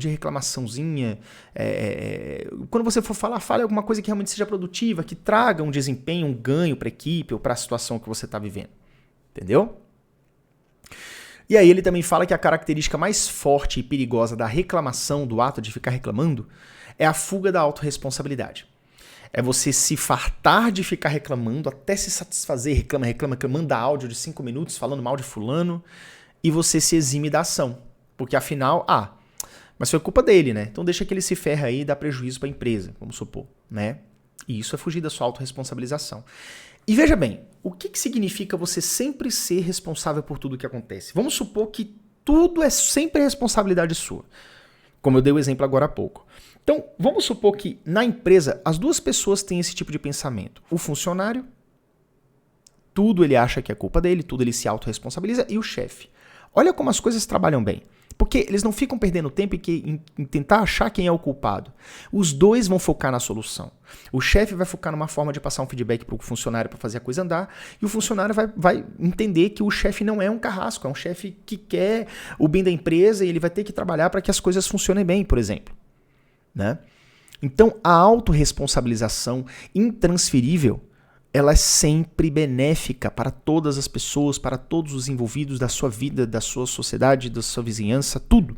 reclamaçãozinha. Quando você for falar, fale alguma coisa que realmente seja produtiva, que traga um desempenho, um ganho para a equipe ou para a situação que você está vivendo. Entendeu? E aí ele também fala que a característica mais forte e perigosa da reclamação, do ato de ficar reclamando, é a fuga da autorresponsabilidade. É você se fartar de ficar reclamando, até se satisfazer, reclama, manda áudio de 5 minutos falando mal de fulano, e você se exime da ação. Porque afinal, mas foi culpa dele, né? Então deixa que ele se ferra aí e dá prejuízo para a empresa, vamos supor, né? E isso é fugir da sua autorresponsabilização. E veja bem, o que significa você sempre ser responsável por tudo que acontece? Vamos supor que tudo é sempre responsabilidade sua. Como eu dei o exemplo agora há pouco. Então, vamos supor que na empresa as duas pessoas têm esse tipo de pensamento. O funcionário, tudo ele acha que é culpa dele, tudo ele se autorresponsabiliza, e o chefe. Olha como as coisas trabalham bem. Porque eles não ficam perdendo tempo em tentar achar quem é o culpado. Os dois vão focar na solução. O chefe vai focar numa forma de passar um feedback para o funcionário para fazer a coisa andar, e o funcionário vai entender que o chefe não é um carrasco, é um chefe que quer o bem da empresa e ele vai ter que trabalhar para que as coisas funcionem bem, por exemplo. Né? Então, a autorresponsabilização intransferível, ela é sempre benéfica para todas as pessoas, para todos os envolvidos da sua vida, da sua sociedade, da sua vizinhança, tudo.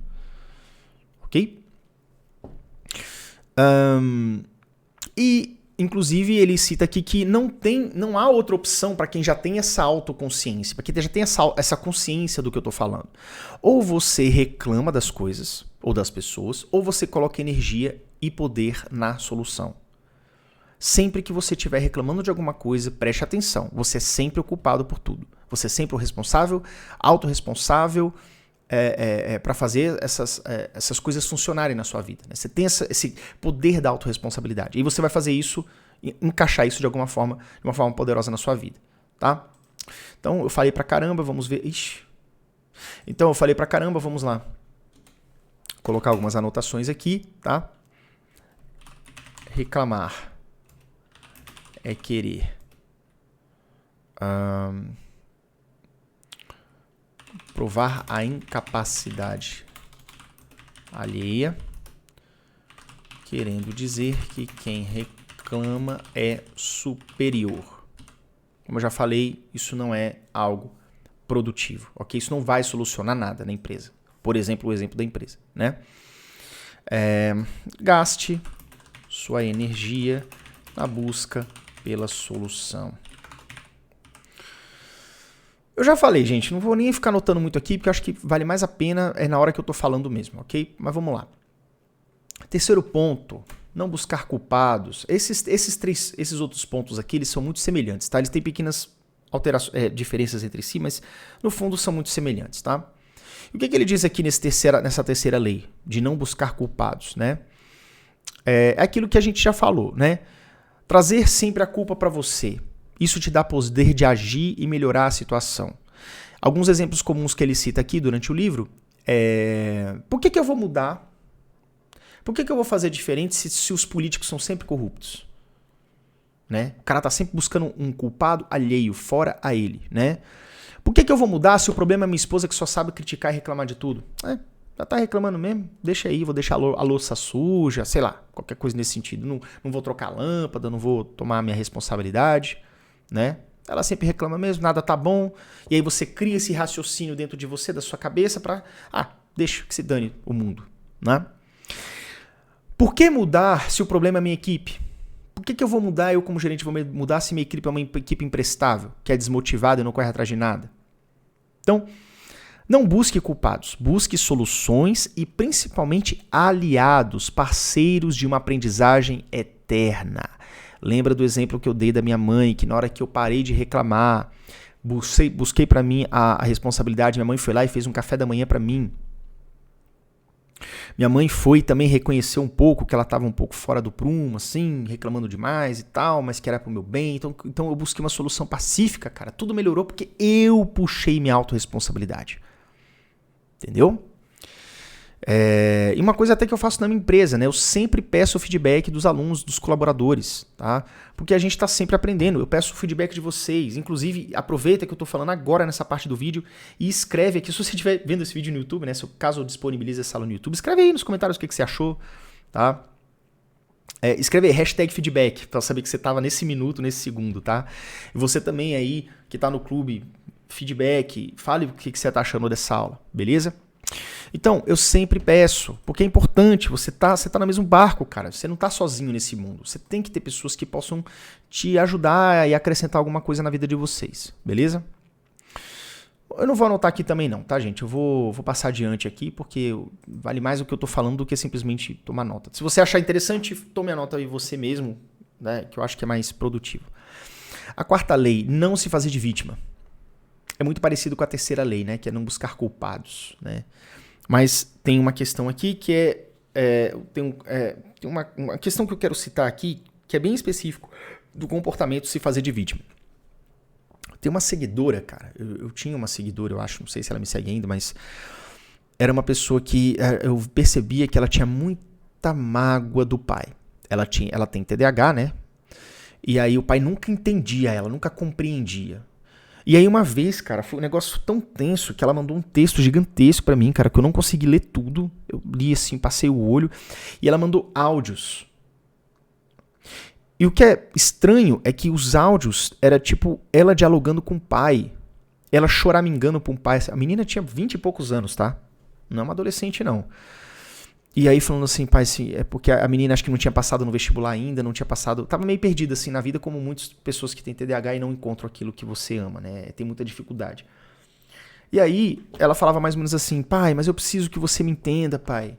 Ok? E, inclusive, ele cita aqui que não há outra opção para quem já tem essa autoconsciência, para quem já tem essa consciência do que eu estou falando. Ou você reclama das coisas, ou das pessoas, ou você coloca energia e poder na solução. Sempre que você estiver reclamando de alguma coisa, preste atenção. Você é sempre o culpado por tudo. Você é sempre o responsável, autorresponsável para fazer essas coisas funcionarem na sua vida. Né? Você tem esse poder da autorresponsabilidade. E você vai fazer isso, encaixar isso de uma forma poderosa na sua vida. Tá? Então, eu falei pra caramba, vamos ver. Ixi. Então, eu falei pra caramba, vamos lá. Vou colocar algumas anotações aqui, tá? Reclamar é querer provar a incapacidade alheia, querendo dizer que quem reclama é superior. Como eu já falei, isso não é algo produtivo, ok? Isso não vai solucionar nada na empresa. Por exemplo, o exemplo da empresa, né? Gaste sua energia na busca pela solução. Eu já falei, gente, não vou nem ficar anotando muito aqui, porque eu acho que vale mais a pena na hora que eu tô falando mesmo, ok? Mas vamos lá. Terceiro ponto, não buscar culpados. Esses outros pontos aqui, eles são muito semelhantes, tá? Eles têm pequenas diferenças entre si, mas no fundo são muito semelhantes, tá? E o que ele diz aqui nessa terceira lei, de não buscar culpados, né? É aquilo que a gente já falou, né? Trazer sempre a culpa para você. Isso te dá poder de agir e melhorar a situação. Alguns exemplos comuns que ele cita aqui durante o livro por que eu vou mudar? Por que eu vou fazer diferente se os políticos são sempre corruptos? Né? O cara tá sempre buscando um culpado alheio, fora a ele. Né? Por que eu vou mudar se o problema é minha esposa que só sabe criticar e reclamar de tudo? Já tá reclamando mesmo? Deixa aí, vou deixar a louça suja, sei lá, qualquer coisa nesse sentido. Não vou trocar a lâmpada, não vou tomar a minha responsabilidade, né? Ela sempre reclama mesmo, nada tá bom. E aí você cria esse raciocínio dentro de você, da sua cabeça, pra... deixa que se dane o mundo, né? Por que mudar se o problema é a minha equipe? Por que eu vou mudar, eu como gerente vou mudar se minha equipe é uma equipe imprestável, que é desmotivada e não corre atrás de nada? Então... não busque culpados, busque soluções e principalmente aliados, parceiros de uma aprendizagem eterna. Lembra do exemplo que eu dei da minha mãe, que na hora que eu parei de reclamar, busquei para mim a responsabilidade, minha mãe foi lá e fez um café da manhã para mim. Minha mãe foi também reconheceu um pouco que ela estava um pouco fora do prumo, assim, reclamando demais e tal, mas que era pro meu bem. Então eu busquei uma solução pacífica, cara. Tudo melhorou porque eu puxei minha autorresponsabilidade. Entendeu? E uma coisa até que eu faço na minha empresa, né? Eu sempre peço o feedback dos alunos, dos colaboradores, tá? Porque a gente está sempre aprendendo. Eu peço o feedback de vocês. Inclusive, aproveita que eu estou falando agora nessa parte do vídeo e escreve aqui. Se você estiver vendo esse vídeo no YouTube, né? Caso eu disponibilize essa aula no YouTube, escreve aí nos comentários o que você achou, tá? Escreve aí, #feedback, para saber que você estava nesse minuto, nesse segundo, tá? E você também aí, que está no clube, feedback, fale o que você está achando dessa aula, beleza? Então, eu sempre peço, porque é importante, você tá no mesmo barco, cara, você não tá sozinho nesse mundo, você tem que ter pessoas que possam te ajudar e acrescentar alguma coisa na vida de vocês, beleza? Eu não vou anotar aqui também não, tá, gente? Eu vou passar adiante aqui, porque vale mais o que eu tô falando do que simplesmente tomar nota. Se você achar interessante, tome a nota aí você mesmo, né, que eu acho que é mais produtivo. A quarta lei, não se fazer de vítima. É muito parecido com a terceira lei, né, que é não buscar culpados, né? Mas tem uma questão aqui que é tem uma questão que eu quero citar aqui, que é bem específico do comportamento se fazer de vítima. Tem uma seguidora, cara, eu tinha uma seguidora, eu acho, não sei se ela me segue ainda, mas era uma pessoa que eu percebia que ela tinha muita mágoa do pai. Ela tem TDAH, né? E aí o pai nunca entendia ela, nunca compreendia. E aí uma vez, cara, foi um negócio tão tenso que ela mandou um texto gigantesco pra mim, cara, que eu não consegui ler tudo. Eu li assim, passei o olho. E ela mandou áudios. E o que é estranho é que os áudios era tipo ela dialogando com o pai. Ela choramingando com o pai. A menina tinha 20 e poucos anos, tá? Não é uma adolescente, não. E aí falando assim, pai, assim, é porque a menina acho que não tinha passado no vestibular ainda, não tinha passado... Tava meio perdida assim na vida, como muitas pessoas que têm TDAH e não encontram aquilo que você ama, né? Tem muita dificuldade. E aí ela falava mais ou menos assim, pai, mas eu preciso que você me entenda, pai.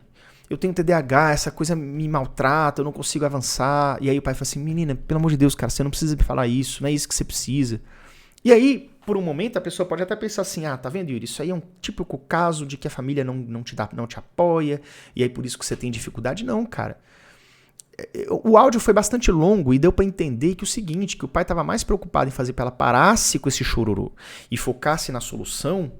Eu tenho TDAH, essa coisa me maltrata, eu não consigo avançar. E aí o pai fala assim, menina, pelo amor de Deus, cara, você não precisa me falar isso, não é isso que você precisa. E aí, por um momento, a pessoa pode até pensar assim, tá vendo, Yuri, isso aí é um típico caso de que a família não te apoia, e aí por isso que você tem dificuldade. Não, cara. O áudio foi bastante longo e deu pra entender que o seguinte, que o pai tava mais preocupado em fazer pra ela parasse com esse chororô e focasse na solução.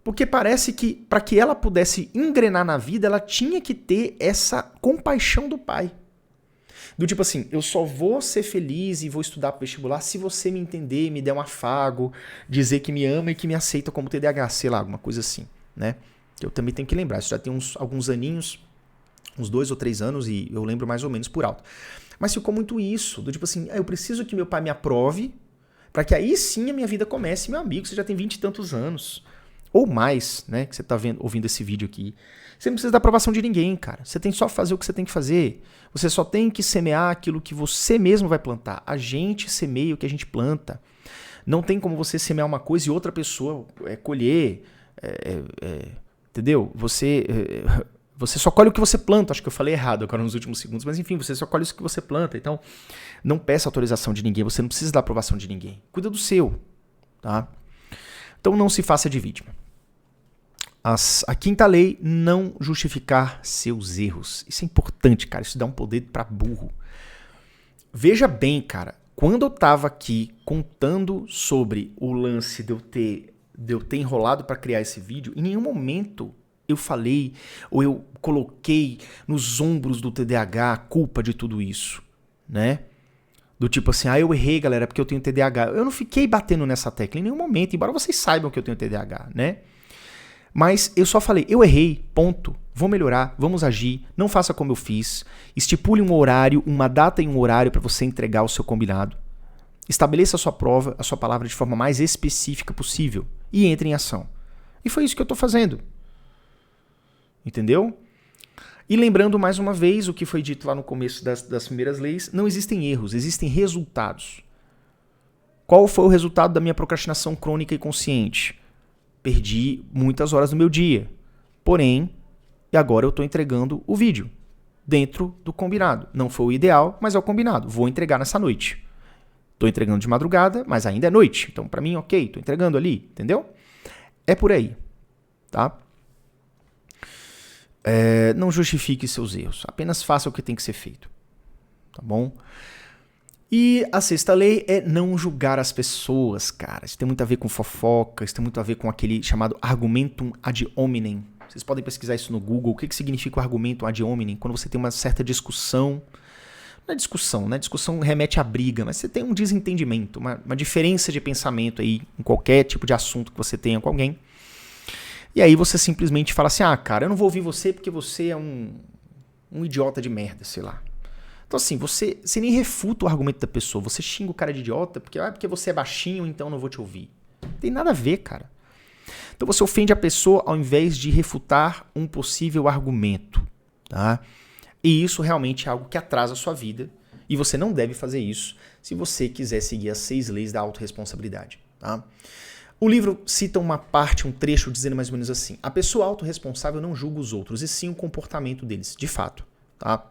Porque parece que, para que ela pudesse engrenar na vida, ela tinha que ter essa compaixão do pai. Do tipo assim, eu só vou ser feliz e vou estudar pro vestibular se você me entender, me der um afago, dizer que me ama e que me aceita como TDAH, sei lá, alguma coisa assim, né? Eu também tenho que lembrar, isso já tem alguns aninhos, uns 2 ou 3 anos, e eu lembro mais ou menos por alto. Mas ficou muito isso, do tipo assim, eu preciso que meu pai me aprove, para que aí sim a minha vida comece, meu amigo, você já tem 20 e tantos anos. Ou mais, né, que você tá ouvindo esse vídeo aqui. Você não precisa da aprovação de ninguém, cara. Você tem só fazer o que você tem que fazer. Você só tem que semear aquilo que você mesmo vai plantar. A gente semeia o que a gente planta. Não tem como você semear uma coisa e outra pessoa colher. Entendeu? Você só colhe o que você planta. Acho que eu falei errado agora nos últimos segundos. Mas enfim, você só colhe o que você planta. Então, não peça autorização de ninguém. Você não precisa da aprovação de ninguém. Cuida do seu, tá? Então, não se faça de vítima. A quinta lei, não justificar seus erros. Isso é importante, cara. Isso dá um poder pra burro. Veja bem, cara. Quando eu tava aqui contando sobre o lance de eu ter enrolado pra criar esse vídeo, em nenhum momento eu falei ou eu coloquei nos ombros do TDAH a culpa de tudo isso, né? Do tipo assim, eu errei, galera, porque eu tenho TDAH. Eu não fiquei batendo nessa tecla em nenhum momento, embora vocês saibam que eu tenho TDAH, né? Mas eu só falei, eu errei, ponto. Vou melhorar, vamos agir, não faça como eu fiz. Estipule um horário, uma data e um horário para você entregar o seu combinado. Estabeleça a sua prova, a sua palavra de forma mais específica possível e entre em ação. E foi isso que eu tô fazendo. Entendeu? E lembrando mais uma vez o que foi dito lá no começo das primeiras leis, não existem erros, existem resultados. Qual foi o resultado da minha procrastinação crônica e consciente? Perdi muitas horas do meu dia. Porém, agora eu estou entregando o vídeo dentro do combinado. Não foi o ideal, mas é o combinado. Vou entregar nessa noite. Estou entregando de madrugada, mas ainda é noite. Então, para mim, ok, estou entregando ali, entendeu? É por aí, tá? Não justifique seus erros. Apenas faça o que tem que ser feito. Tá bom? E a sexta lei é não julgar as pessoas, cara. Isso tem muito a ver com fofoca, isso tem muito a ver com aquele chamado argumentum ad hominem. Vocês podem pesquisar isso no Google. O que significa o argumentum ad hominem? Quando você tem uma certa discussão. Não é discussão, né? Discussão remete à briga, mas você tem um desentendimento, uma diferença de pensamento aí em qualquer tipo de assunto que você tenha com alguém. E aí você simplesmente fala assim, cara, eu não vou ouvir você porque você é um idiota de merda, sei lá. Então assim, você nem refuta o argumento da pessoa, você xinga o cara de idiota porque você é baixinho, então não vou te ouvir. Não tem nada a ver, cara. Então você ofende a pessoa ao invés de refutar um possível argumento, tá? E isso realmente é algo que atrasa a sua vida e você não deve fazer isso se você quiser seguir as 6 leis da autorresponsabilidade, tá? O livro cita uma parte, um trecho dizendo mais ou menos assim, a pessoa autorresponsável não julga os outros e sim o comportamento deles, de fato, tá?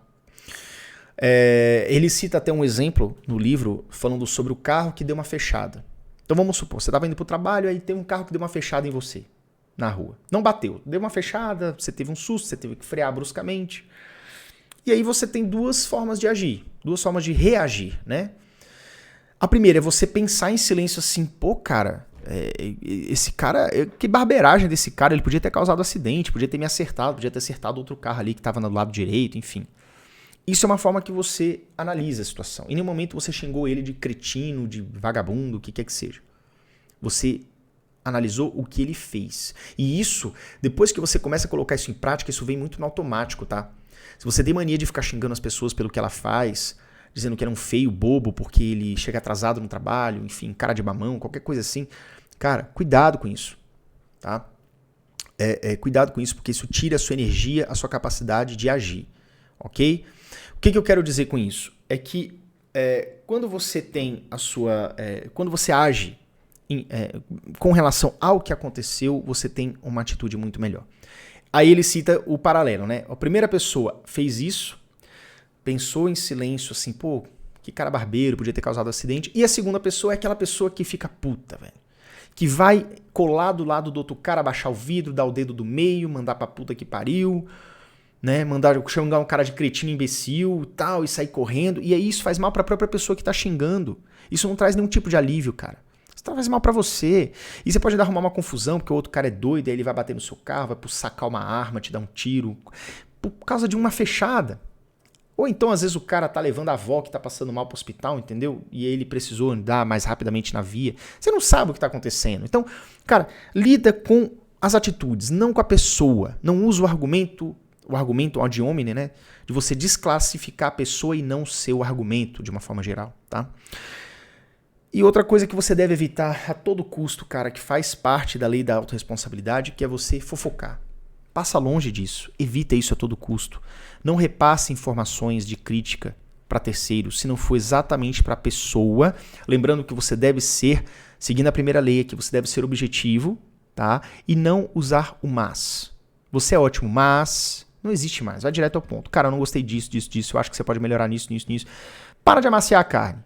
Ele cita até um exemplo no livro falando sobre o carro que deu uma fechada. Então vamos supor, você estava indo para o trabalho, aí tem um carro que deu uma fechada em você. na rua. Não bateu. Deu uma fechada, você teve um susto, você teve que frear bruscamente. E aí você tem duas formas de agir, duas formas de reagir, né? A primeira é você pensar em silêncio assim, pô, cara, esse cara, que barbeiragem desse cara, ele podia ter causado acidente, podia ter me acertado, podia ter acertado outro carro ali que estava no lado direito, enfim. Isso é uma forma que você analisa a situação. Em nenhum momento você xingou ele de cretino, de vagabundo, o que quer que seja. Você analisou o que ele fez. E isso, depois que você começa a colocar isso em prática, isso vem muito no automático, tá? Se você tem mania de ficar xingando as pessoas pelo que ela faz, dizendo que ela é um feio bobo porque ele chega atrasado no trabalho, enfim, cara de mamão, qualquer coisa assim, cara, cuidado com isso, tá? Cuidado com isso, porque isso tira a sua energia, a sua capacidade de agir, ok? O que eu quero dizer com isso? É que quando você tem a sua... quando você age com relação ao que aconteceu, você tem uma atitude muito melhor. Aí ele cita o paralelo, né? A primeira pessoa fez isso, pensou em silêncio, assim, pô, que cara barbeiro, podia ter causado acidente. E a segunda pessoa é aquela pessoa que fica puta, velho. Que vai colar do lado do outro cara, abaixar o vidro, dar o dedo do meio, mandar pra puta que pariu, né? Xingar um cara de cretino imbecil e tal, e sair correndo. E aí isso faz mal pra própria pessoa que tá xingando. Isso não traz nenhum tipo de alívio, cara. Isso faz mal pra você. E você pode arrumar uma confusão, porque o outro cara é doido, aí ele vai bater no seu carro, vai sacar uma arma, te dar um tiro, por causa de uma fechada. Ou então, às vezes, o cara tá levando a avó que tá passando mal pro hospital, entendeu? E aí ele precisou andar mais rapidamente na via. Você não sabe o que tá acontecendo. Então, cara, lida com as atitudes, não com a pessoa. Não usa o argumento ad hominem, né? De você desclassificar a pessoa e não o seu argumento, de uma forma geral, tá? E outra coisa que você deve evitar a todo custo, cara, que faz parte da lei da autorresponsabilidade, que é você fofocar. Passa longe disso. Evita isso a todo custo. Não repasse informações de crítica para terceiros, se não for exatamente para a pessoa. Lembrando que você deve ser, seguindo a primeira lei aqui, você deve ser objetivo, tá? E não usar o mas. Você é ótimo, mas não existe mais. Vai direto ao ponto. Cara, eu não gostei disso. Eu acho que você pode melhorar nisso. Para de amaciar a carne.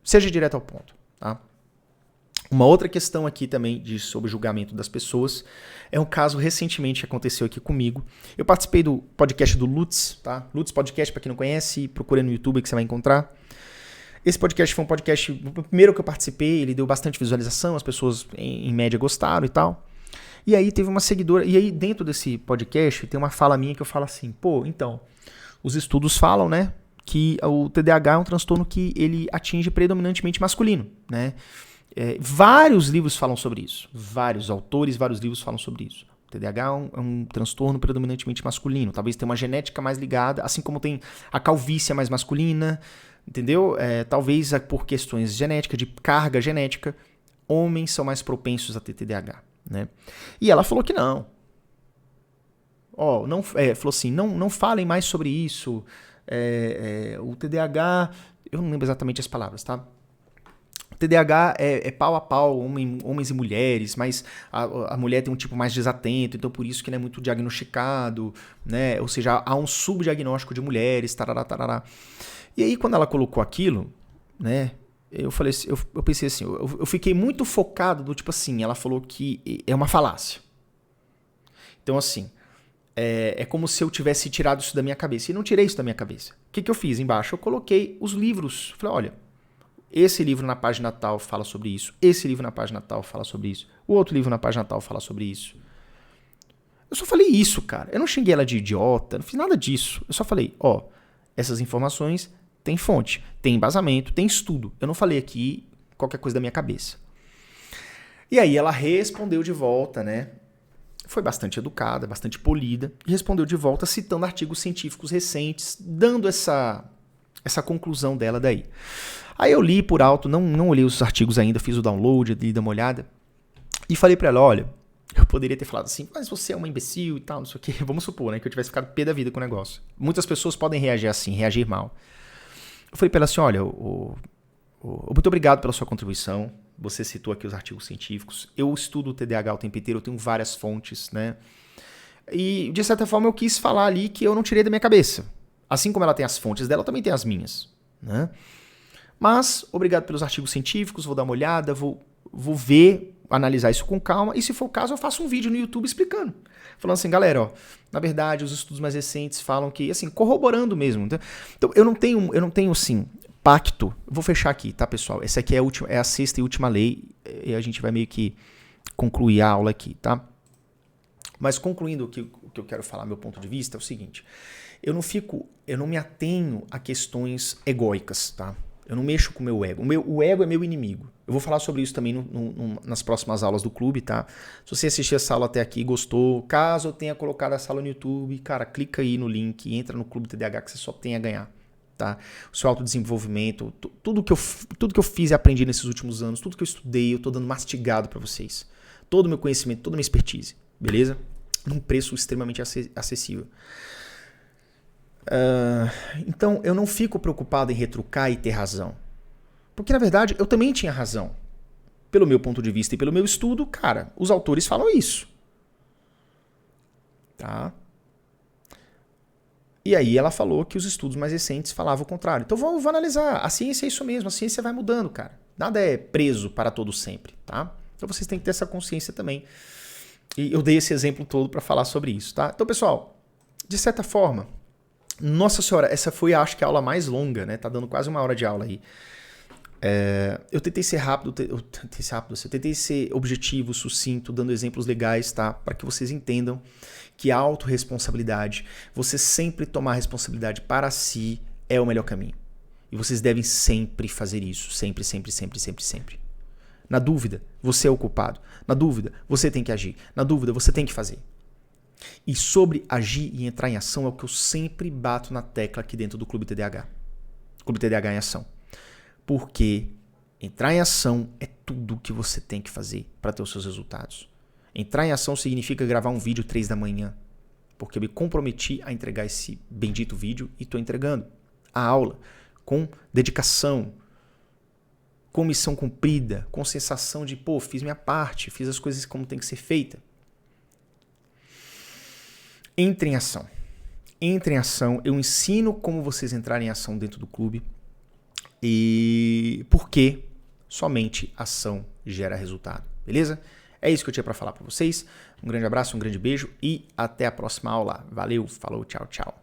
Seja direto ao ponto, tá? Uma outra questão aqui também sobre julgamento das pessoas é um caso recentemente que aconteceu aqui comigo. Eu participei do podcast do Lutz, tá? Lutz Podcast, para quem não conhece, procure no YouTube que você vai encontrar. Esse podcast foi um podcast, o primeiro que eu participei, ele deu bastante visualização, as pessoas em média gostaram e tal. E aí teve uma seguidora, e aí dentro desse podcast tem uma fala minha que eu falo assim, pô, então, os estudos falam, né, que o TDAH é um transtorno que ele atinge predominantemente masculino, né? Vários livros falam sobre isso. Vários autores, vários livros falam sobre isso. O TDAH é um transtorno predominantemente masculino. Talvez tenha uma genética mais ligada, assim como tem a calvície mais masculina, entendeu? Talvez por questões genéticas, de carga genética, homens são mais propensos a ter TDAH, né? E ela falou que não. Falou assim, não falem mais sobre isso. O TDAH, eu não lembro exatamente as palavras, tá? TDAH é pau a pau, homens e mulheres, mas a mulher tem um tipo mais desatento, então por isso que ele é muito diagnosticado, né? Ou seja, há um subdiagnóstico de mulheres, tarará, tarará. E aí quando ela colocou aquilo, né? Eu falei, eu pensei assim, eu fiquei muito focado do tipo assim, ela falou que é uma falácia. Então assim, é como se eu tivesse tirado isso da minha cabeça. E não tirei isso da minha cabeça. O que eu fiz embaixo? Eu coloquei os livros. Falei, olha, esse livro na página tal fala sobre isso. Esse livro na página tal fala sobre isso. O outro livro na página tal fala sobre isso. Eu só falei isso, cara. Eu não xinguei ela de idiota, não fiz nada disso. Eu só falei, essas informações têm fonte, tem embasamento, tem estudo. Eu não falei aqui qualquer coisa da minha cabeça. E aí ela respondeu de volta, né? Foi bastante educada, bastante polida, e respondeu de volta citando artigos científicos recentes, dando essa conclusão dela daí. Aí eu li por alto, não olhei os artigos ainda, fiz o download, li, dei uma olhada, e falei pra ela, olha, eu poderia ter falado assim, mas você é uma imbecil e tal, não sei o quê. Vamos supor, né, que eu tivesse ficado pé da vida com o negócio. Muitas pessoas podem reagir assim, reagir mal. Eu falei pra ela assim, olha, muito obrigado pela sua contribuição, você citou aqui os artigos científicos, eu estudo o TDAH o tempo inteiro, eu tenho várias fontes, né, e de certa forma eu quis falar ali que eu não tirei da minha cabeça. Assim como ela tem as fontes dela, eu também tenho as minhas, né? Mas, obrigado pelos artigos científicos, vou dar uma olhada, vou ver analisar isso com calma e, se for o caso, eu faço um vídeo no YouTube explicando. Falando assim, galera, ó, na verdade, os estudos mais recentes falam que, assim, corroborando mesmo. Então, eu não tenho, assim, pacto. Vou fechar aqui, tá, pessoal? Essa aqui é a sexta e última lei e a gente vai meio que concluir a aula aqui, tá? Mas concluindo o que eu quero falar, meu ponto de vista, é o seguinte. Eu não me atenho a questões egóicas, tá? Eu não mexo com o meu ego. O ego é meu inimigo. Eu vou falar sobre isso também nas próximas aulas do clube, tá? Se você assistiu essa aula até aqui e gostou, caso eu tenha colocado essa aula no YouTube, cara, clica aí no link, entra no Clube TDAH que você só tem a ganhar, tá? O seu autodesenvolvimento, tudo que eu fiz e aprendi nesses últimos anos, tudo que eu estudei, eu tô dando mastigado para vocês. Todo o meu conhecimento, toda a minha expertise, beleza? Num preço extremamente acessível. Então, eu não fico preocupado em retrucar e ter razão. Porque, na verdade, eu também tinha razão. Pelo meu ponto de vista e pelo meu estudo, cara, os autores falam isso. Tá? E aí ela falou que os estudos mais recentes falavam o contrário. Então, vou analisar. A ciência é isso mesmo. A ciência vai mudando, cara. Nada é preso para todo sempre, tá? Então, vocês têm que ter essa consciência também. E eu dei esse exemplo todo para falar sobre isso, tá? Então, pessoal, de certa forma... Nossa senhora, essa foi, acho que, a aula mais longa, né? Tá dando quase 1 hora de aula aí. Eu tentei ser rápido, eu tentei ser objetivo, sucinto, dando exemplos legais, tá? Para que vocês entendam que a autorresponsabilidade, você sempre tomar responsabilidade para si é o melhor caminho. E vocês devem sempre fazer isso. Sempre, sempre, sempre, sempre, sempre. Na dúvida, você é o culpado. Na dúvida, você tem que agir. Na dúvida, você tem que fazer. E sobre agir e entrar em ação é o que eu sempre bato na tecla aqui dentro do Clube TDAH. Clube TDAH em ação. Porque entrar em ação é tudo que você tem que fazer para ter os seus resultados. Entrar em ação significa gravar um vídeo 3 da manhã. Porque eu me comprometi a entregar esse bendito vídeo e estou entregando a aula com dedicação, com missão cumprida, com sensação de, pô, fiz minha parte, fiz as coisas como tem que ser feita. Entre em ação. Entre em ação. Eu ensino como vocês entrarem em ação dentro do clube. E porque somente ação gera resultado. Beleza? É isso que eu tinha para falar para vocês. Um grande abraço, um grande beijo e até a próxima aula. Valeu, falou, tchau, tchau.